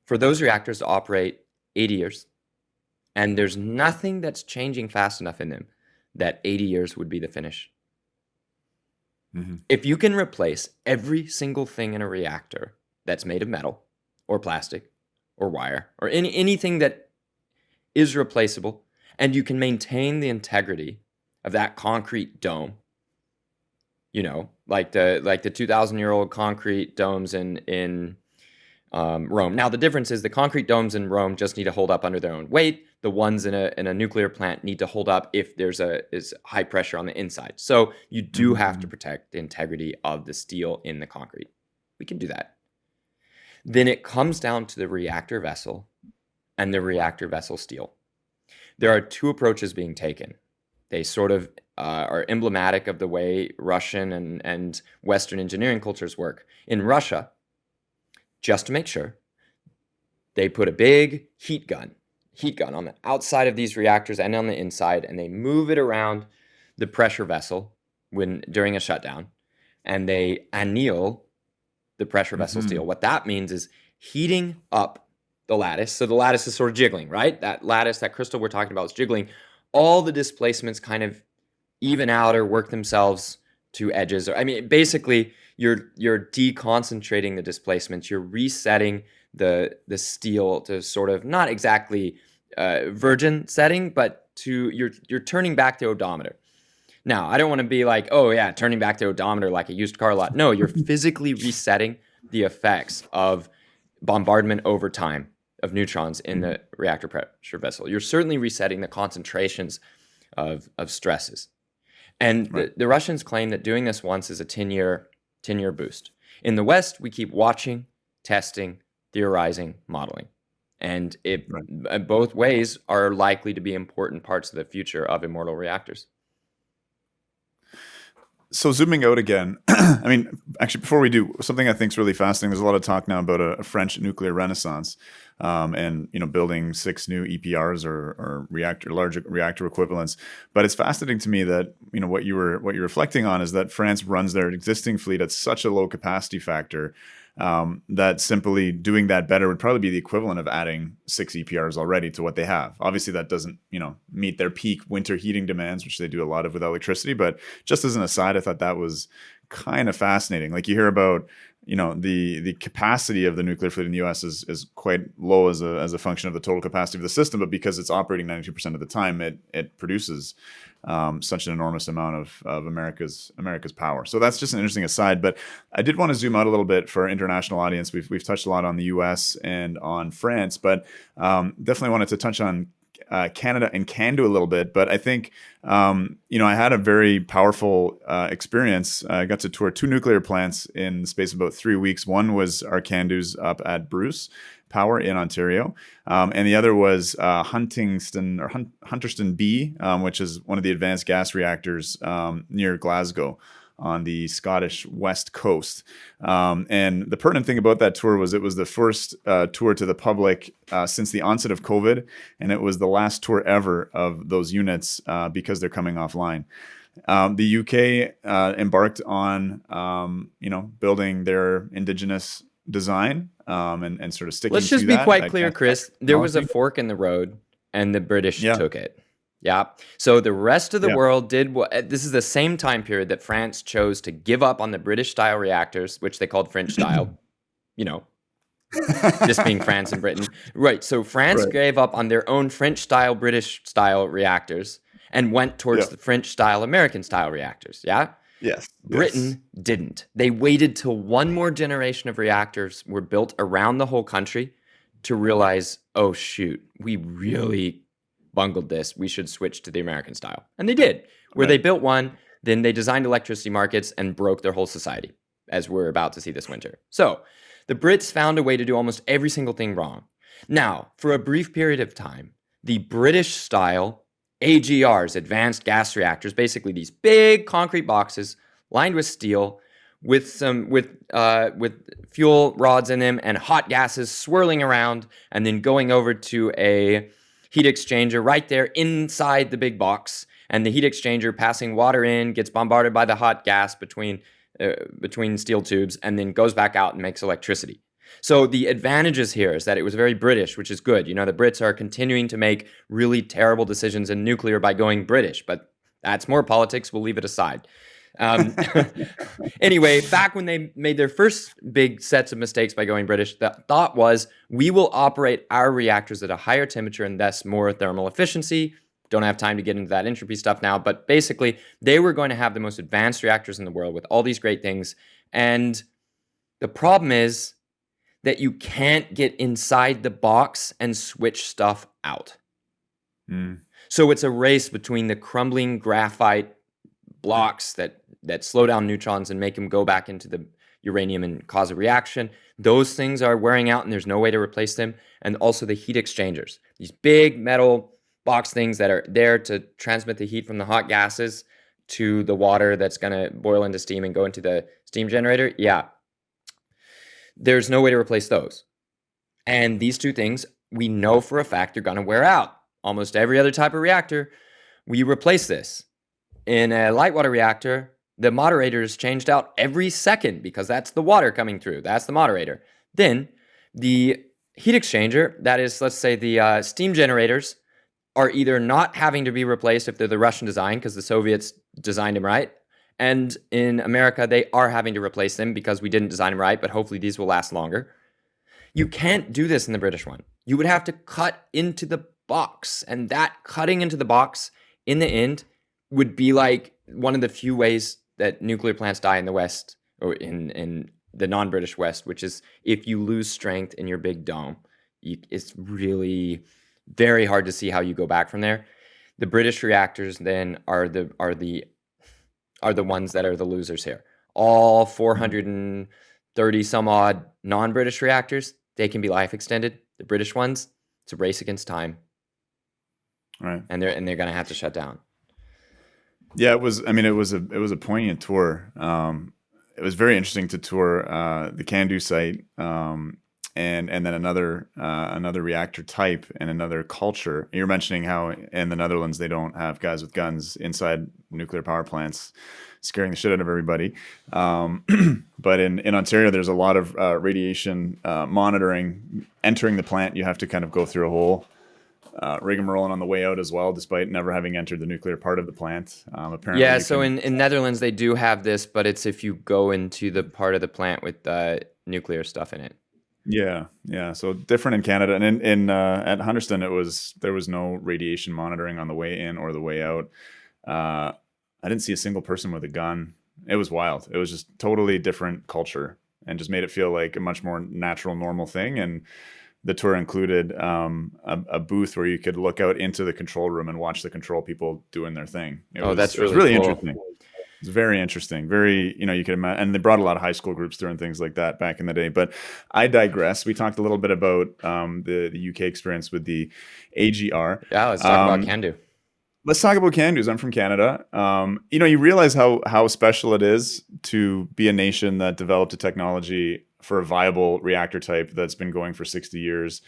for those reactors to operate 80 years. And there's nothing that's changing fast enough in them that 80 years would be the finish. If you can replace every single thing in a reactor that's made of metal or plastic or wire or anything that is replaceable, and you can maintain the integrity of that concrete dome, like the 2,000-year-old concrete domes in Rome. Now, the difference is the concrete domes in Rome just need to hold up under their own weight. The ones in a nuclear plant need to hold up if is high pressure on the inside. So you do have to protect the integrity of the steel in the concrete. We can do that. Then it comes down to the reactor vessel and the reactor vessel steel. There are two approaches being taken. They sort of are emblematic of the way Russian and Western engineering cultures work. In Russia, just to make sure, they put a big heat gun on the outside of these reactors and on the inside, and they move it around the pressure vessel during a shutdown, and they anneal the pressure vessel steel. What that means is heating up the lattice. So the lattice is sort of jiggling, right? That lattice, that crystal we're talking about is jiggling. All the displacements kind of even out or work themselves to edges. Basically, you're deconcentrating the displacements. You're resetting the steel to sort of not exactly virgin setting, but you're turning back the odometer. Now, I don't want to be like, oh yeah, turning back the odometer like a used car lot. No, you're physically resetting the effects of bombardment over time of neutrons in the reactor pressure vessel. You're certainly resetting the concentrations of stresses. And Right. the Russians claim that doing this once is a 10-year boost. In the West, we keep watching, testing, theorizing, modeling. And both ways are likely to be important parts of the future of immortal reactors. So zooming out again, I mean, actually, before we do, something I think is really fascinating. There's a lot of talk now about a French nuclear renaissance, and building 6 new EPRs or large reactor equivalents. But it's fascinating to me that what you're reflecting on is that France runs their existing fleet at such a low capacity factor, that simply doing that better would probably be the equivalent of adding 6 EPRs already to what they have. Obviously, that doesn't meet their peak winter heating demands, which they do a lot of with electricity. But just as an aside, I thought that was kind of fascinating. Like, you hear about the capacity of the nuclear fleet in the U.S. is quite low as a function of the total capacity of the system, but because it's operating 92% of the time, it produces such an enormous amount of America's power. So that's just an interesting aside. But I did want to zoom out a little bit for our international audience. We've touched a lot on the U.S. and on France, but definitely wanted to touch on Canada and CANDU a little bit. But I think I had a very powerful experience. I got to tour 2 nuclear plants in the space of about 3 weeks. One was our CANDU's up at Bruce Power in Ontario, and the other was Hunterston B, which is one of the advanced gas reactors near Glasgow on the Scottish west coast. And the pertinent thing about that tour was it was the first tour to the public since the onset of COVID, and it was the last tour ever of those units because they're coming offline. The UK embarked on building their indigenous design and sort of sticking to that. Let's just be quite clear, Chris. There was a fork in the road, and the British took it. Yeah. So the rest of the world did what? This is the same time period that France chose to give up on the British-style reactors, which they called French-style. This being France and Britain, right? So France gave up on their own French-style, British-style reactors and went towards the French-style, American-style reactors. Yeah. Yes. Britain didn't. They waited till one more generation of reactors were built around the whole country to realize, oh shoot, we really bungled this. We should switch to the American style. And they did. Where they built one, then they designed electricity markets and broke their whole society, as we're about to see this winter. So the Brits found a way to do almost every single thing wrong. Now, for a brief period of time, the British style AGRs, advanced gas reactors, basically these big concrete boxes lined with steel with fuel rods in them and hot gases swirling around and then going over to a heat exchanger right there inside the big box, and the heat exchanger passing water in gets bombarded by the hot gas between steel tubes and then goes back out and makes electricity. So the advantages here is that it was very British, which is good. The Brits are continuing to make really terrible decisions in nuclear by going British, but that's more politics. We'll leave it aside. Anyway, back when they made their first big sets of mistakes by going British, the thought was, we will operate our reactors at a higher temperature and thus more thermal efficiency. Don't have time to get into that entropy stuff now, but basically they were going to have the most advanced reactors in the world with all these great things. And the problem is that you can't get inside the box and switch stuff out. So it's a race between the crumbling graphite blocks that slow down neutrons and make them go back into the uranium and cause a reaction. Those things are wearing out and there's no way to replace them. And also the heat exchangers, these big metal box things that are there to transmit the heat from the hot gases to the water that's going to boil into steam and go into the steam generator. Yeah. There's no way to replace those. And these two things, we know for a fact, are going to wear out. Almost every other type of reactor, we replace this. In a light water reactor, the moderator is changed out every second because that's the water coming through. That's the moderator. Then the heat exchanger, that is, let's say the steam generators, are either not having to be replaced if they're the Russian design because the Soviets designed them right. And in America, they are having to replace them because we didn't design them right, but hopefully these will last longer. You can't do this in the British one. You would have to cut into the box. And that cutting into the box in the end would be like one of the few ways that nuclear plants die in the West, or in the non-British West, which is if you lose strength in your big dome. It's really very hard to see how you go back from there. The British reactors then are the ones that are the losers here. All 430 some odd non-British reactors, they can be life extended. The British ones, it's a race against time. Right. And they're going to have to shut down. Yeah, it was. I mean, it was a poignant tour. It was very interesting to tour the CANDU site, and then another reactor type and another culture. You're mentioning how in the Netherlands they don't have guys with guns inside nuclear power plants, scaring the shit out of everybody. But in Ontario, there's a lot of radiation monitoring. Entering the plant, you have to kind of go through a whole rigmarole on the way out as well, despite never having entered the nuclear part of the plant. Apparently, yeah. So in Netherlands they do have this, but it's if you go into the part of the plant with nuclear stuff in it. Yeah. So different in Canada, and in at Hunterston, there was no radiation monitoring on the way in or the way out. I didn't see a single person with a gun. It was wild. It was just totally different culture, and just made it feel like a much more natural, normal thing. And the tour included a booth where you could look out into the control room and watch the control people doing their thing. It was really cool. Interesting. It's very interesting. Very, you could imagine, and they brought a lot of high school groups through and things like that back in the day. But I digress. We talked a little bit about the UK experience with the AGR. Yeah, let's talk about CANDU. Let's talk about CANDUs. I'm from Canada. You realize how special it is to be a nation that developed a technology for a viable reactor type that's been going for 60 years.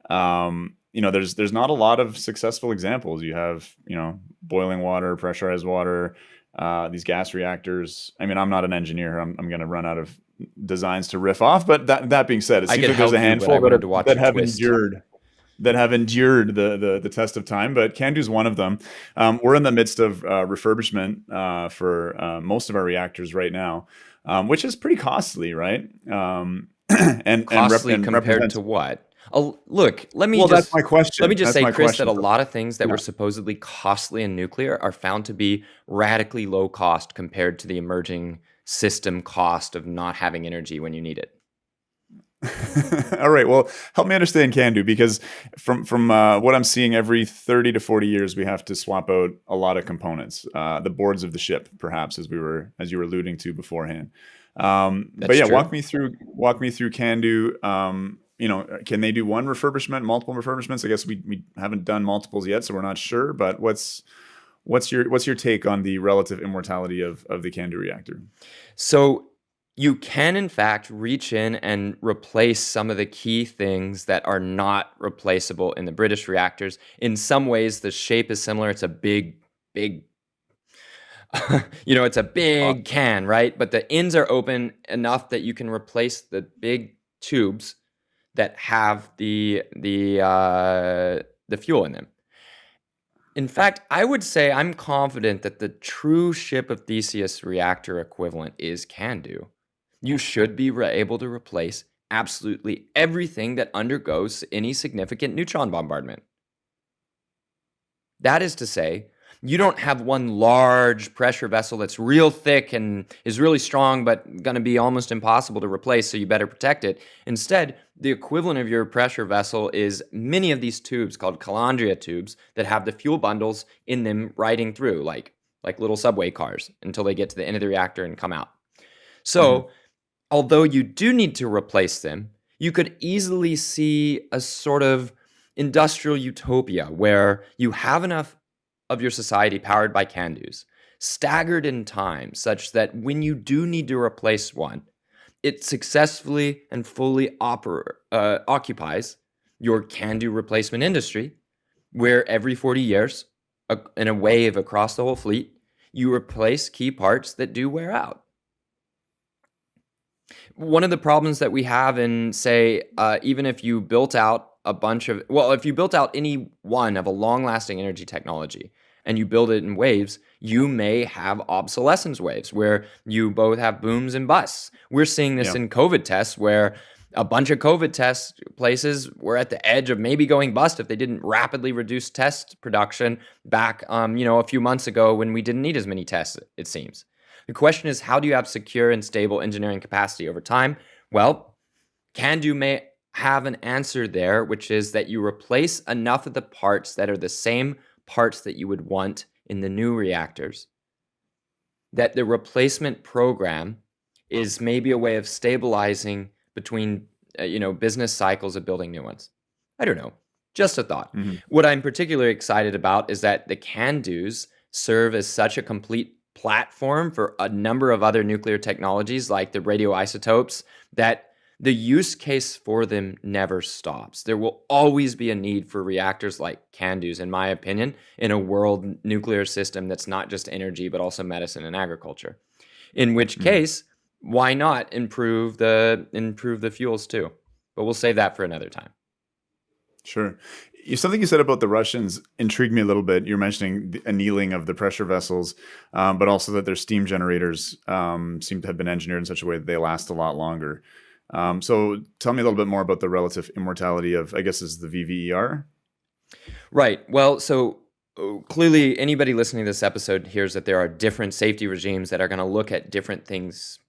There's not a lot of successful examples. You have, boiling water, pressurized water, these gas reactors. I mean, I'm not an engineer. I'm going to run out of designs to riff off. But that being said, it seems like there's a handful that have endured the test of time. But CANDU is one of them. We're in the midst of refurbishment for most of our reactors right now, which is pretty costly, right? And compared to what? Look, that's my question. Let me just say, Chris, that a lot of things that were supposedly costly in nuclear are found to be radically low cost compared to the emerging system cost of not having energy when you need it. All right. Well, help me understand CANDU, because from what I'm seeing, every 30 to 40 years, we have to swap out a lot of components, the boards of the ship, perhaps, as you were alluding to beforehand. But yeah, true. Walk me through CANDU. Can they do one refurbishment, multiple refurbishments? I guess we haven't done multiples yet, so we're not sure. But what's your take on the relative immortality of the CANDU reactor? So you can, in fact, reach in and replace some of the key things that are not replaceable in the British reactors. In some ways, the shape is similar. It's a big it's a big can, right? But the ends are open enough that you can replace the big tubes that have the fuel in them. In fact, I would say I'm confident that the true ship of Theseus reactor equivalent is CANDU. You should be able to replace absolutely everything that undergoes any significant neutron bombardment. That is to say, you don't have one large pressure vessel that's real thick and is really strong, but going to be almost impossible to replace, so you better protect it. Instead, the equivalent of your pressure vessel is many of these tubes called calandria tubes that have the fuel bundles in them riding through, like little subway cars, until they get to the end of the reactor and come out. So, although you do need to replace them, you could easily see a sort of industrial utopia where you have enough of your society powered by CANDUs, staggered in time, such that when you do need to replace one, it successfully and fully occupies your CANDU replacement industry, where every 40 years, in a wave across the whole fleet, you replace key parts that do wear out. One of the problems that we have in, say, even if you built out if you built out any one of a long-lasting energy technology and you build it in waves, you may have obsolescence waves where you both have booms and busts. We're seeing this in COVID tests where A bunch of COVID test places were at the edge of maybe going bust if they didn't rapidly reduce test production back, a few months ago when we didn't need as many tests, it seems. The question is, how do you have secure and stable engineering capacity over time? Well, CANDU may have an answer there, which is that you replace enough of the parts that are the same parts that you would want in the new reactors, that the replacement program is maybe a way of stabilizing between business cycles of building new ones. I don't know. Just a thought. Mm-hmm. What I'm particularly excited about is that the CANDUs serve as such a complete platform for a number of other nuclear technologies like the radioisotopes that the use case for them never stops. There will always be a need for reactors like CANDUs, in my opinion, in a world nuclear system that's not just energy, but also medicine and agriculture. In which case, why not improve the fuels too? But we'll save that for another time. Sure. Something you said about the Russians intrigued me a little bit. You're mentioning the annealing of the pressure vessels, but also that their steam generators seem to have been engineered in such a way that they last a lot longer. So tell me a little bit more about the relative immortality of, I guess, is the VVER? Right. Well, so clearly anybody listening to this episode hears that there are different safety regimes that are going to look at different things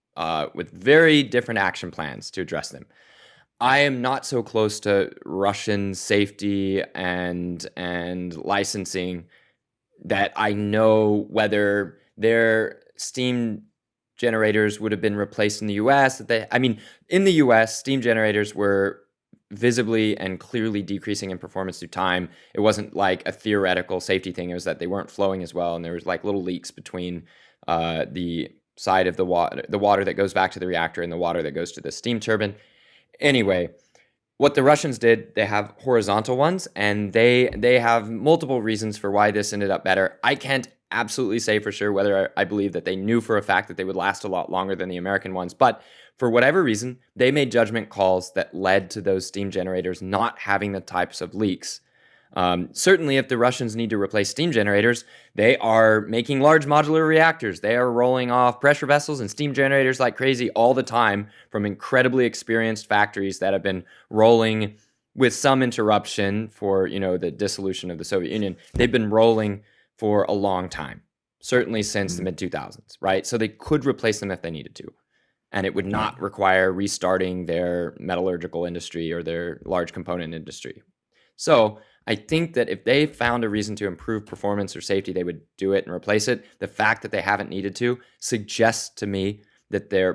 with very different action plans to address them. I am not so close to Russian safety and licensing that I know whether their steam generators would have been replaced in the US. In the US, steam generators were visibly and clearly decreasing in performance through time. It wasn't like a theoretical safety thing. It was that they weren't flowing as well, and there was like little leaks between the side of the water that goes back to the reactor and the water that goes to the steam turbine. Anyway, what the Russians did, they have horizontal ones, and they have multiple reasons for why this ended up better. I can't absolutely say for sure whether I believe that they knew for a fact that they would last a lot longer than the American ones, but for whatever reason, they made judgment calls that led to those steam generators not having the types of leaks. Certainly, if the Russians need to replace steam generators, they are making large modular reactors. They are rolling off pressure vessels and steam generators like crazy all the time from incredibly experienced factories that have been rolling with some interruption for, the dissolution of the Soviet Union. They've been rolling for a long time, certainly since the mid-2000s, right? So they could replace them if they needed to. And it would not require restarting their metallurgical industry or their large component industry. So I think that if they found a reason to improve performance or safety, they would do it and replace it. The fact that they haven't needed to suggests to me that they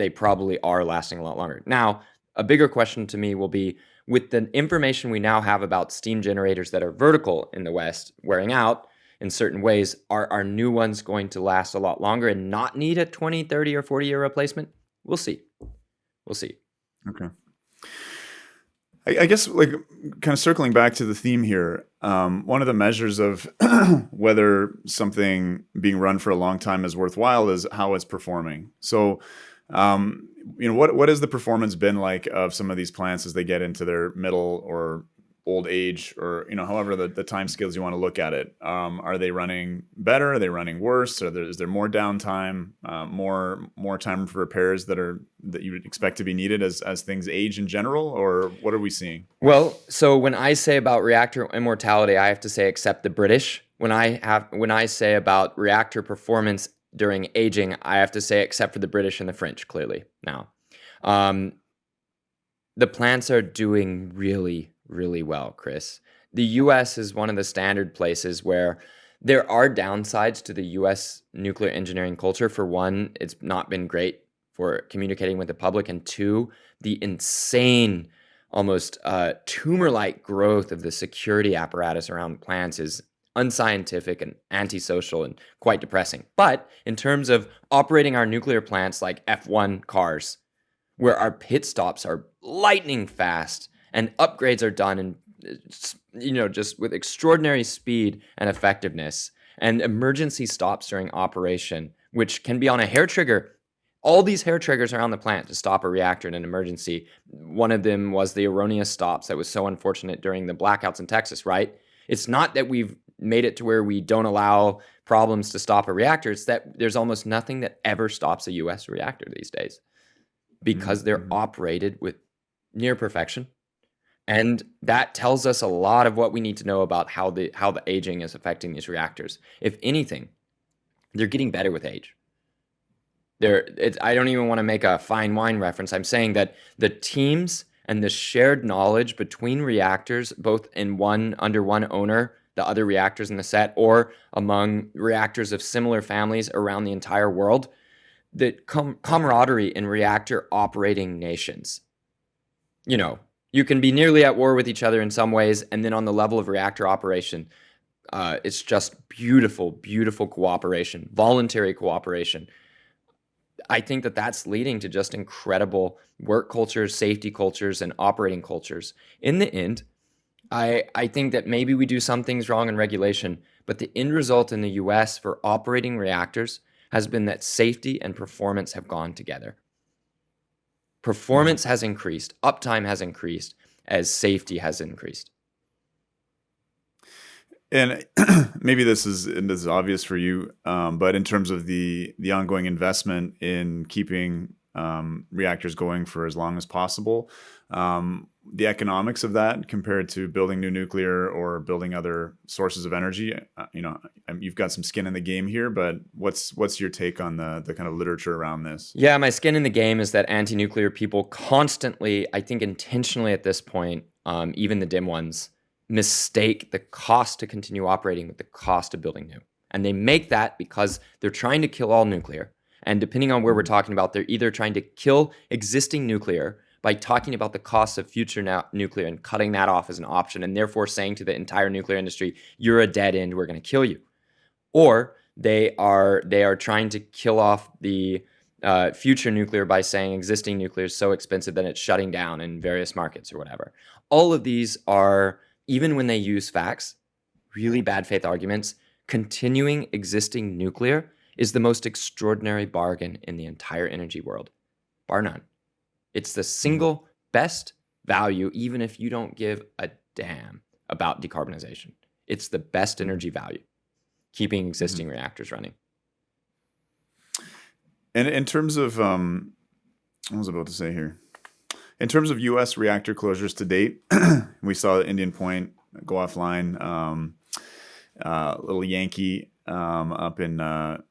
probably are lasting a lot longer. Now, a bigger question to me will be, with the information we now have about steam generators that are vertical in the West wearing out in certain ways, are our new ones going to last a lot longer and not need a 20, 30, or 40-year replacement? We'll see. Okay. I guess, like, kind of circling back to the theme here, one of the measures of whether something being run for a long time is worthwhile is how it's performing. So, what has the performance been like of some of these plants as they get into their middle or old age, or however the time scales you want to look at it? Are they running better? Are they running worse? Is there more downtime, more time for repairs that you would expect to be needed as things age in general, or what are we seeing? Well, so when I say about reactor immortality, I have to say except the British. When I say about reactor performance during aging, I have to say except for the British and the French, clearly. Now, the plants are doing really, really well, Chris. The US is one of the standard places where there are downsides to the US nuclear engineering culture. For one, it's not been great for communicating with the public, and two, the insane, almost tumor-like growth of the security apparatus around plants is unscientific and antisocial and quite depressing. But in terms of operating our nuclear plants like F1 cars, where our pit stops are lightning fast and upgrades are done in, just with extraordinary speed and effectiveness, and emergency stops during operation, which can be on a hair trigger. All these hair triggers are on the plant to stop a reactor in an emergency. One of them was the erroneous stops that was so unfortunate during the blackouts in Texas, right? It's not that we've made it to where we don't allow problems to stop a reactor. It's that there's almost nothing that ever stops a US reactor these days. because they're operated with near perfection. And that tells us a lot of what we need to know about how the aging is affecting these reactors. If anything, they're getting better with age. I don't even want to make a fine wine reference. I'm saying that the teams and the shared knowledge between reactors, both under one owner, the other reactors in the set, or among reactors of similar families around the entire world, the camaraderie in reactor operating nations. You can be nearly at war with each other in some ways, and then on the level of reactor operation, it's just beautiful, beautiful cooperation, voluntary cooperation. I think that that's leading to just incredible work cultures, safety cultures, and operating cultures. In the end, I think that maybe we do some things wrong in regulation, but the end result in the US for operating reactors has been that safety and performance have gone together. Performance has increased, uptime has increased as safety has increased. And maybe this is obvious for you, but in terms of the ongoing investment in keeping reactors going for as long as possible, the economics of that compared to building new nuclear or building other sources of energy, you've got some skin in the game here, but what's your take on the kind of literature around this? Yeah, my skin in the game is that anti-nuclear people constantly, I think intentionally at this point, even the dim ones, mistake the cost to continue operating with the cost of building new. And they make that because they're trying to kill all nuclear. And depending on where we're talking about, they're either trying to kill existing nuclear by talking about the costs of future nuclear and cutting that off as an option, and therefore saying to the entire nuclear industry, you're a dead end, we're going to kill you. Or they are trying to kill off the future nuclear by saying existing nuclear is so expensive that it's shutting down in various markets or whatever. All of these are, even when they use facts, really bad faith arguments. Continuing existing nuclear is the most extraordinary bargain in the entire energy world, bar none. It's the single best value, even if you don't give a damn about decarbonization. It's the best energy value, keeping existing reactors running. And in terms of, what was I about to say here? In terms of U.S. reactor closures to date, we saw Indian Point go offline, little Yankee up in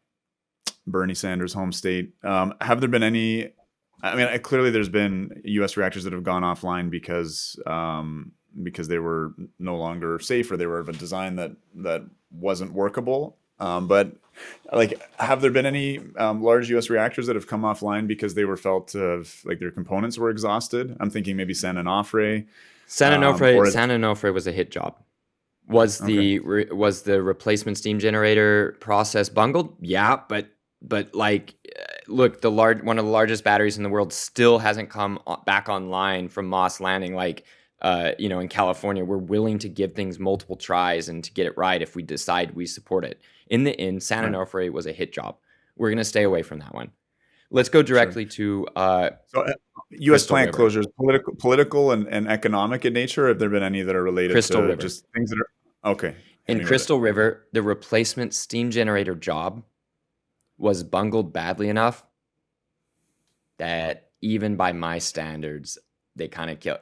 Bernie Sanders' home state. Have there been any? I mean, clearly there's been U.S. reactors that have gone offline because they were no longer safe, or they were of a design that wasn't workable. But have there been any large U.S. reactors that have come offline because they were felt to have, their components were exhausted? I'm thinking maybe San Onofre. San Onofre was a hit job. Was the replacement steam generator process bungled? Yeah, but look, one of the largest batteries in the world still hasn't come back online from Moss Landing. In California, we're willing to give things multiple tries and to get it right if we decide we support it. In the end, San Onofre was a hit job. We're going to stay away from that one. Let's go directly to U.S. plant closures, political and economic in nature. Have there been any that are related Crystal to River. Just things that are okay? In Crystal River, the replacement steam generator job was bungled badly enough that even by my standards, they kind of killed.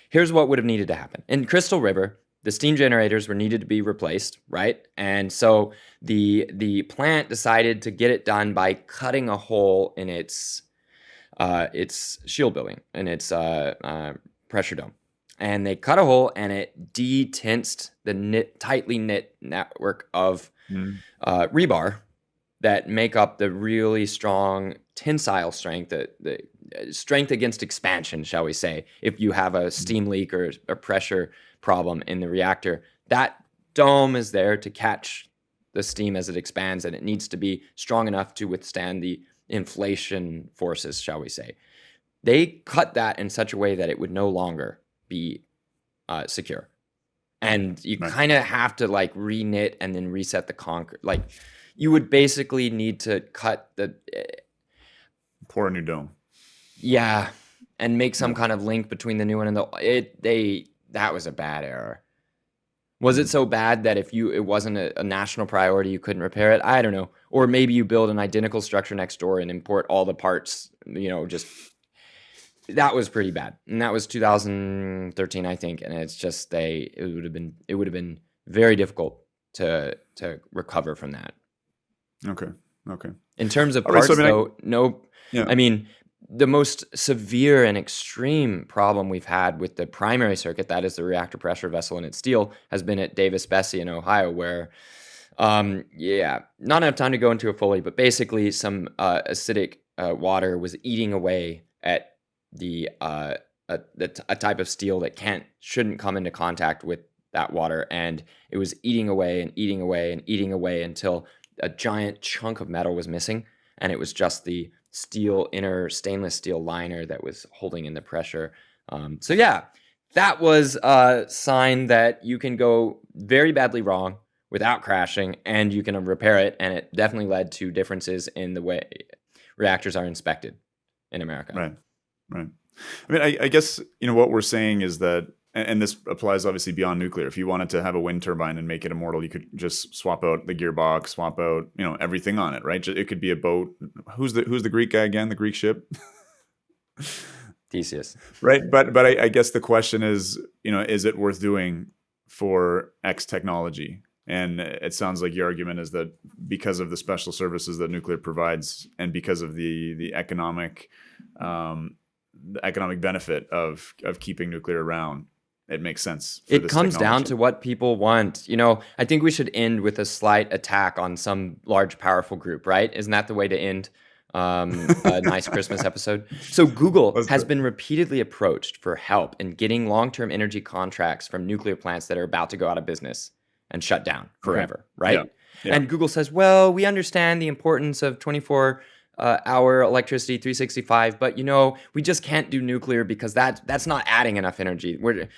Here's what would have needed to happen. In Crystal River, the steam generators were needed to be replaced, right? And so the plant decided to get it done by cutting a hole in its shield building, in its pressure dome. And they cut a hole, and it detensed the tightly knit network of rebar that make up the really strong tensile strength, the strength against expansion, shall we say, if you have a steam leak or a pressure problem in the reactor. That dome is there to catch the steam as it expands, and it needs to be strong enough to withstand the inflation forces, shall we say. They cut that in such a way that it would no longer be secure. And you kind of have to reknit and then reset the concrete. You would basically need to cut pour a new dome. Yeah, and make some kind of link between the new one and that was a bad error. Was it so bad that if it wasn't a national priority, you couldn't repair it? I don't know. Or maybe you build an identical structure next door and import all the parts, that was pretty bad, and that was 2013, I think. And it's just it would have been very difficult to recover from that. Okay. Okay. In terms of All right. So parts, though, no, yeah. I mean, the most severe and extreme problem we've had with the primary circuit, that is the reactor pressure vessel and its steel, has been at Davis-Besse in Ohio, where, yeah, not enough time to go into it fully, but basically some acidic water was eating away at a type of steel that shouldn't come into contact with that water, and it was eating away and eating away and eating away until a giant chunk of metal was missing, and it was just the inner stainless steel liner that was holding in the pressure. So yeah, that was a sign that you can go very badly wrong without crashing, and you can repair it. And it definitely led to differences in the way reactors are inspected in America. Right. Right. I mean, I guess, what we're saying is that, and this applies obviously beyond nuclear. If you wanted to have a wind turbine and make it immortal, you could just swap out the gearbox, swap out, everything on it, right? It could be a boat. Who's the Greek guy again? The Greek ship? Theseus. Right. But I guess the question is, is it worth doing for X technology? And it sounds like your argument is that because of the special services that nuclear provides, and because of the economic benefit of keeping nuclear around, it makes sense. It comes down to what people want. I think we should end with a slight attack on some large, powerful group, right? Isn't that the way to end a nice Christmas episode? So Google has been repeatedly approached for help in getting long-term energy contracts from nuclear plants that are about to go out of business and shut down forever, right? Yeah. And Google says, well, we understand the importance of 24-hour electricity, 365, but we just can't do nuclear because that's not adding enough energy. We're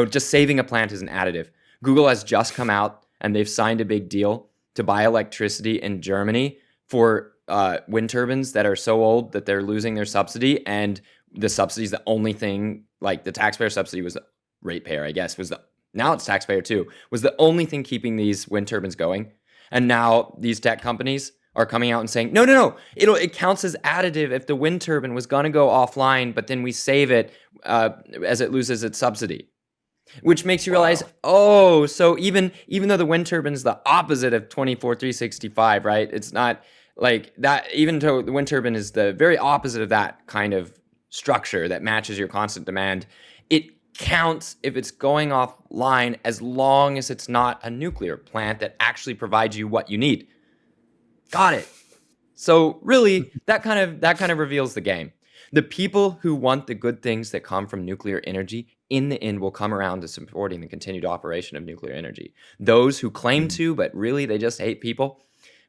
just saving a plant isn't additive. Google has just come out and they've signed a big deal to buy electricity in Germany for wind turbines that are so old that they're losing their subsidy, and the subsidy is the only thing. Like the taxpayer subsidy was ratepayer, I guess, now it's taxpayer too, was the only thing keeping these wind turbines going. And now these tech companies are coming out and saying, no, it counts as additive if the wind turbine was going to go offline, but then we save it as it loses its subsidy. Which makes you realize, so even though the wind turbine is the opposite of 24/365, right? It's not like that. Even though the wind turbine is the very opposite of that kind of structure that matches your constant demand, it counts if it's going offline as long as it's not a nuclear plant that actually provides you what you need. Got it. So really, that kind of reveals the game. The people who want the good things that come from nuclear energy, in the end, will come around to supporting the continued operation of nuclear energy. Those who claim to, but really they just hate people,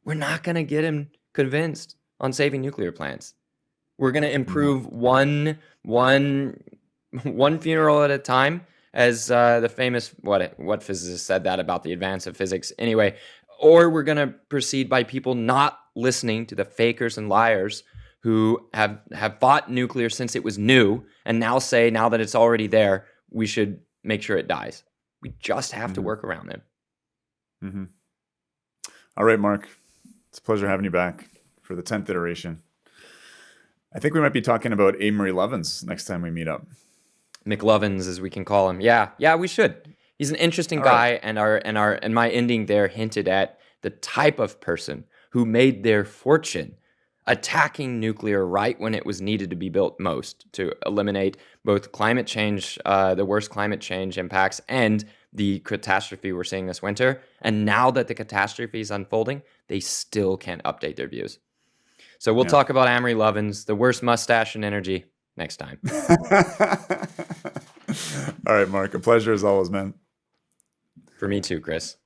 we're not going to get them convinced on saving nuclear plants. We're going to improve one funeral at a time, as the famous what physicist said that about the advance of physics. Anyway, or we're going to proceed by people not listening to the fakers and liars who have fought nuclear since it was new, and now say, now that it's already there, we should make sure it dies. We just have to work around them. Mm-hmm. All right, Mark. It's a pleasure having you back for the 10th iteration. I think we might be talking about Amory Lovins next time we meet up. McLovins, as we can call him. Yeah, we should. He's an interesting guy, right. and my ending there hinted at the type of person who made their fortune attacking nuclear right when it was needed to be built most, to eliminate both climate change, the worst climate change impacts, and the catastrophe we're seeing this winter. And now that the catastrophe is unfolding, they still can't update their views. So we'll talk about Amory Lovins, the worst mustache in energy, next time. All right, Mark. A pleasure as always, man. For me too, Chris.